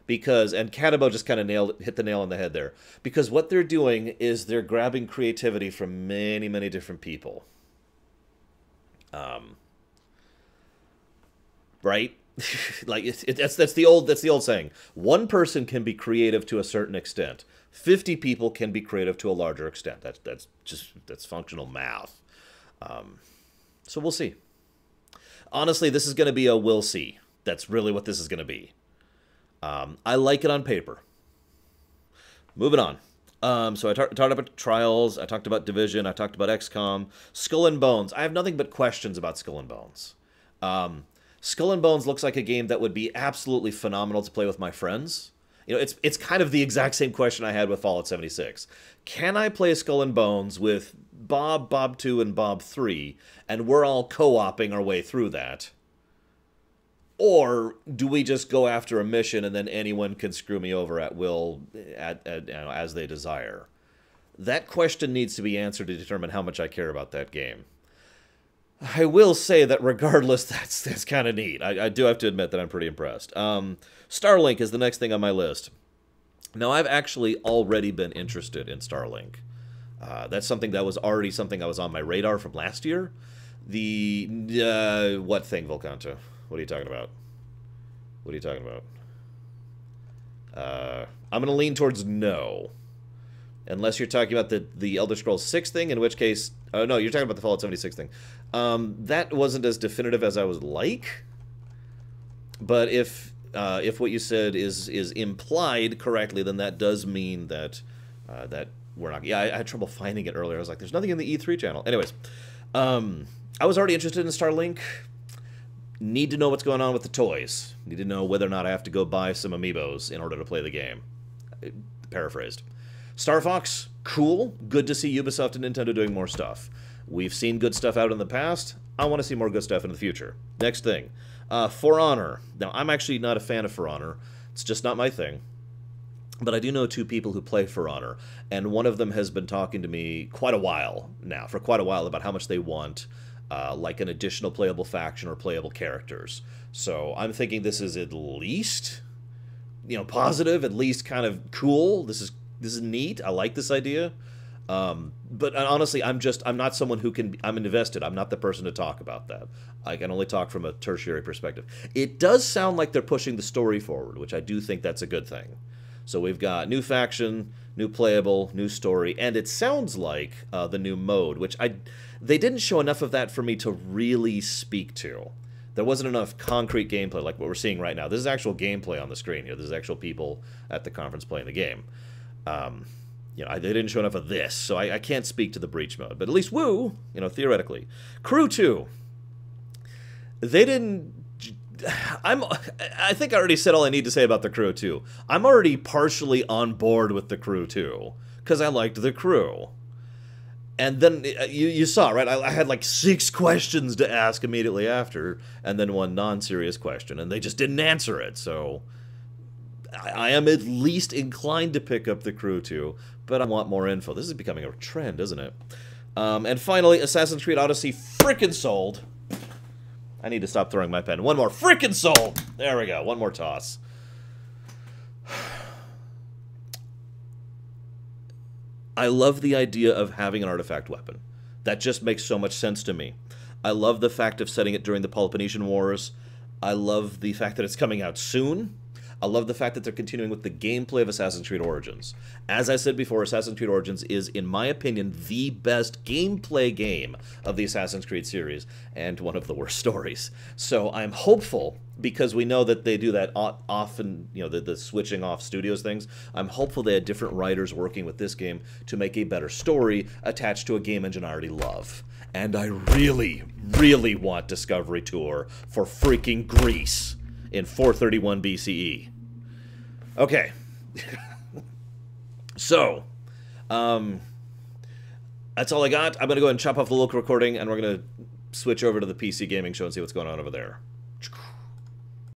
Because, and Catabo just kind of hit the nail on the head there. Because what they're doing is they're grabbing creativity from many, many different people. Right? Like that's the old saying. One person can be creative to a certain extent. 50 people can be creative to a larger extent. That's functional math. So we'll see. Honestly, this is going to be a we'll see. That's really what this is going to be. I like it on paper. Moving on. So I talked about Trials, I talked about Division, I talked about XCOM. Skull and Bones. I have nothing but questions about Skull and Bones. Skull and Bones looks like a game that would be absolutely phenomenal to play with my friends. You know, it's kind of the exact same question I had with Fallout 76. Can I play Skull and Bones with Bob, Bob 2, and Bob 3, and we're all co-oping our way through that? Or do we just go after a mission and then anyone can screw me over at will as they desire? That question needs to be answered to determine how much I care about that game. I will say that regardless, that's kind of neat. I do have to admit that I'm pretty impressed. Starlink is the next thing on my list. Now, I've actually already been interested in Starlink. That's something that was already something I was on my radar from last year. What thing, Volcanto? What are you talking about? What are you talking about? I'm going to lean towards no. Unless you're talking about the Elder Scrolls 6 thing, in which case... Oh, no, you're talking about the Fallout 76 thing. That wasn't as definitive as I would like. But if what you said is implied correctly, then that does mean that that we're not... Yeah, I had trouble finding it earlier. I was like, there's nothing in the E3 channel. Anyways, I was already interested in Starlink. Need to know what's going on with the toys. Need to know whether or not I have to go buy some amiibos in order to play the game. Paraphrased. Star Fox, cool. Good to see Ubisoft and Nintendo doing more stuff. We've seen good stuff out in the past. I want to see more good stuff in the future. Next thing. For Honor. Now, I'm actually not a fan of For Honor. It's just not my thing. But I do know two people who play For Honor, and one of them has been talking to me for quite a while, about how much they want like an additional playable faction or playable characters. So I'm thinking this is at least, positive, at least kind of cool. This is neat. I like this idea. But honestly, I'm not someone who can... I'm invested. I'm not the person to talk about that. I can only talk from a tertiary perspective. It does sound like they're pushing the story forward, which I do think that's a good thing. So we've got new faction, new playable, new story, and it sounds like the new mode, which they didn't show enough of that for me to really speak to. There wasn't enough concrete gameplay like what we're seeing right now. This is actual gameplay on the screen here. This is actual people at the conference playing the game. They didn't show enough of this, so I can't speak to the Breach mode. But at least, woo, theoretically. Crew 2. They didn't... I think I already said all I need to say about the Crew 2. I'm already partially on board with the Crew 2, because I liked the Crew. And then, you saw, right? I had like 6 questions to ask immediately after, and then one non-serious question, and they just didn't answer it, so... I am at least inclined to pick up the Crew 2, but I want more info. This is becoming a trend, isn't it? And finally, Assassin's Creed Odyssey frickin' sold. I need to stop throwing my pen. One more. Frickin' sold! There we go. One more toss. I love the idea of having an artifact weapon. That just makes so much sense to me. I love the fact of setting it during the Peloponnesian Wars. I love the fact that it's coming out soon. I love the fact that they're continuing with the gameplay of Assassin's Creed Origins. As I said before, Assassin's Creed Origins is, in my opinion, the best gameplay game of the Assassin's Creed series, and one of the worst stories. So I'm hopeful, because we know that they do that often, the switching off studios things. I'm hopeful they had different writers working with this game to make a better story attached to a game engine I already love. And I really, really want Discovery Tour for freaking Greece in 431 BCE. Okay. So, That's all I got. I'm going to go ahead and chop off the local recording, and we're going to switch over to the PC gaming show and see what's going on over there.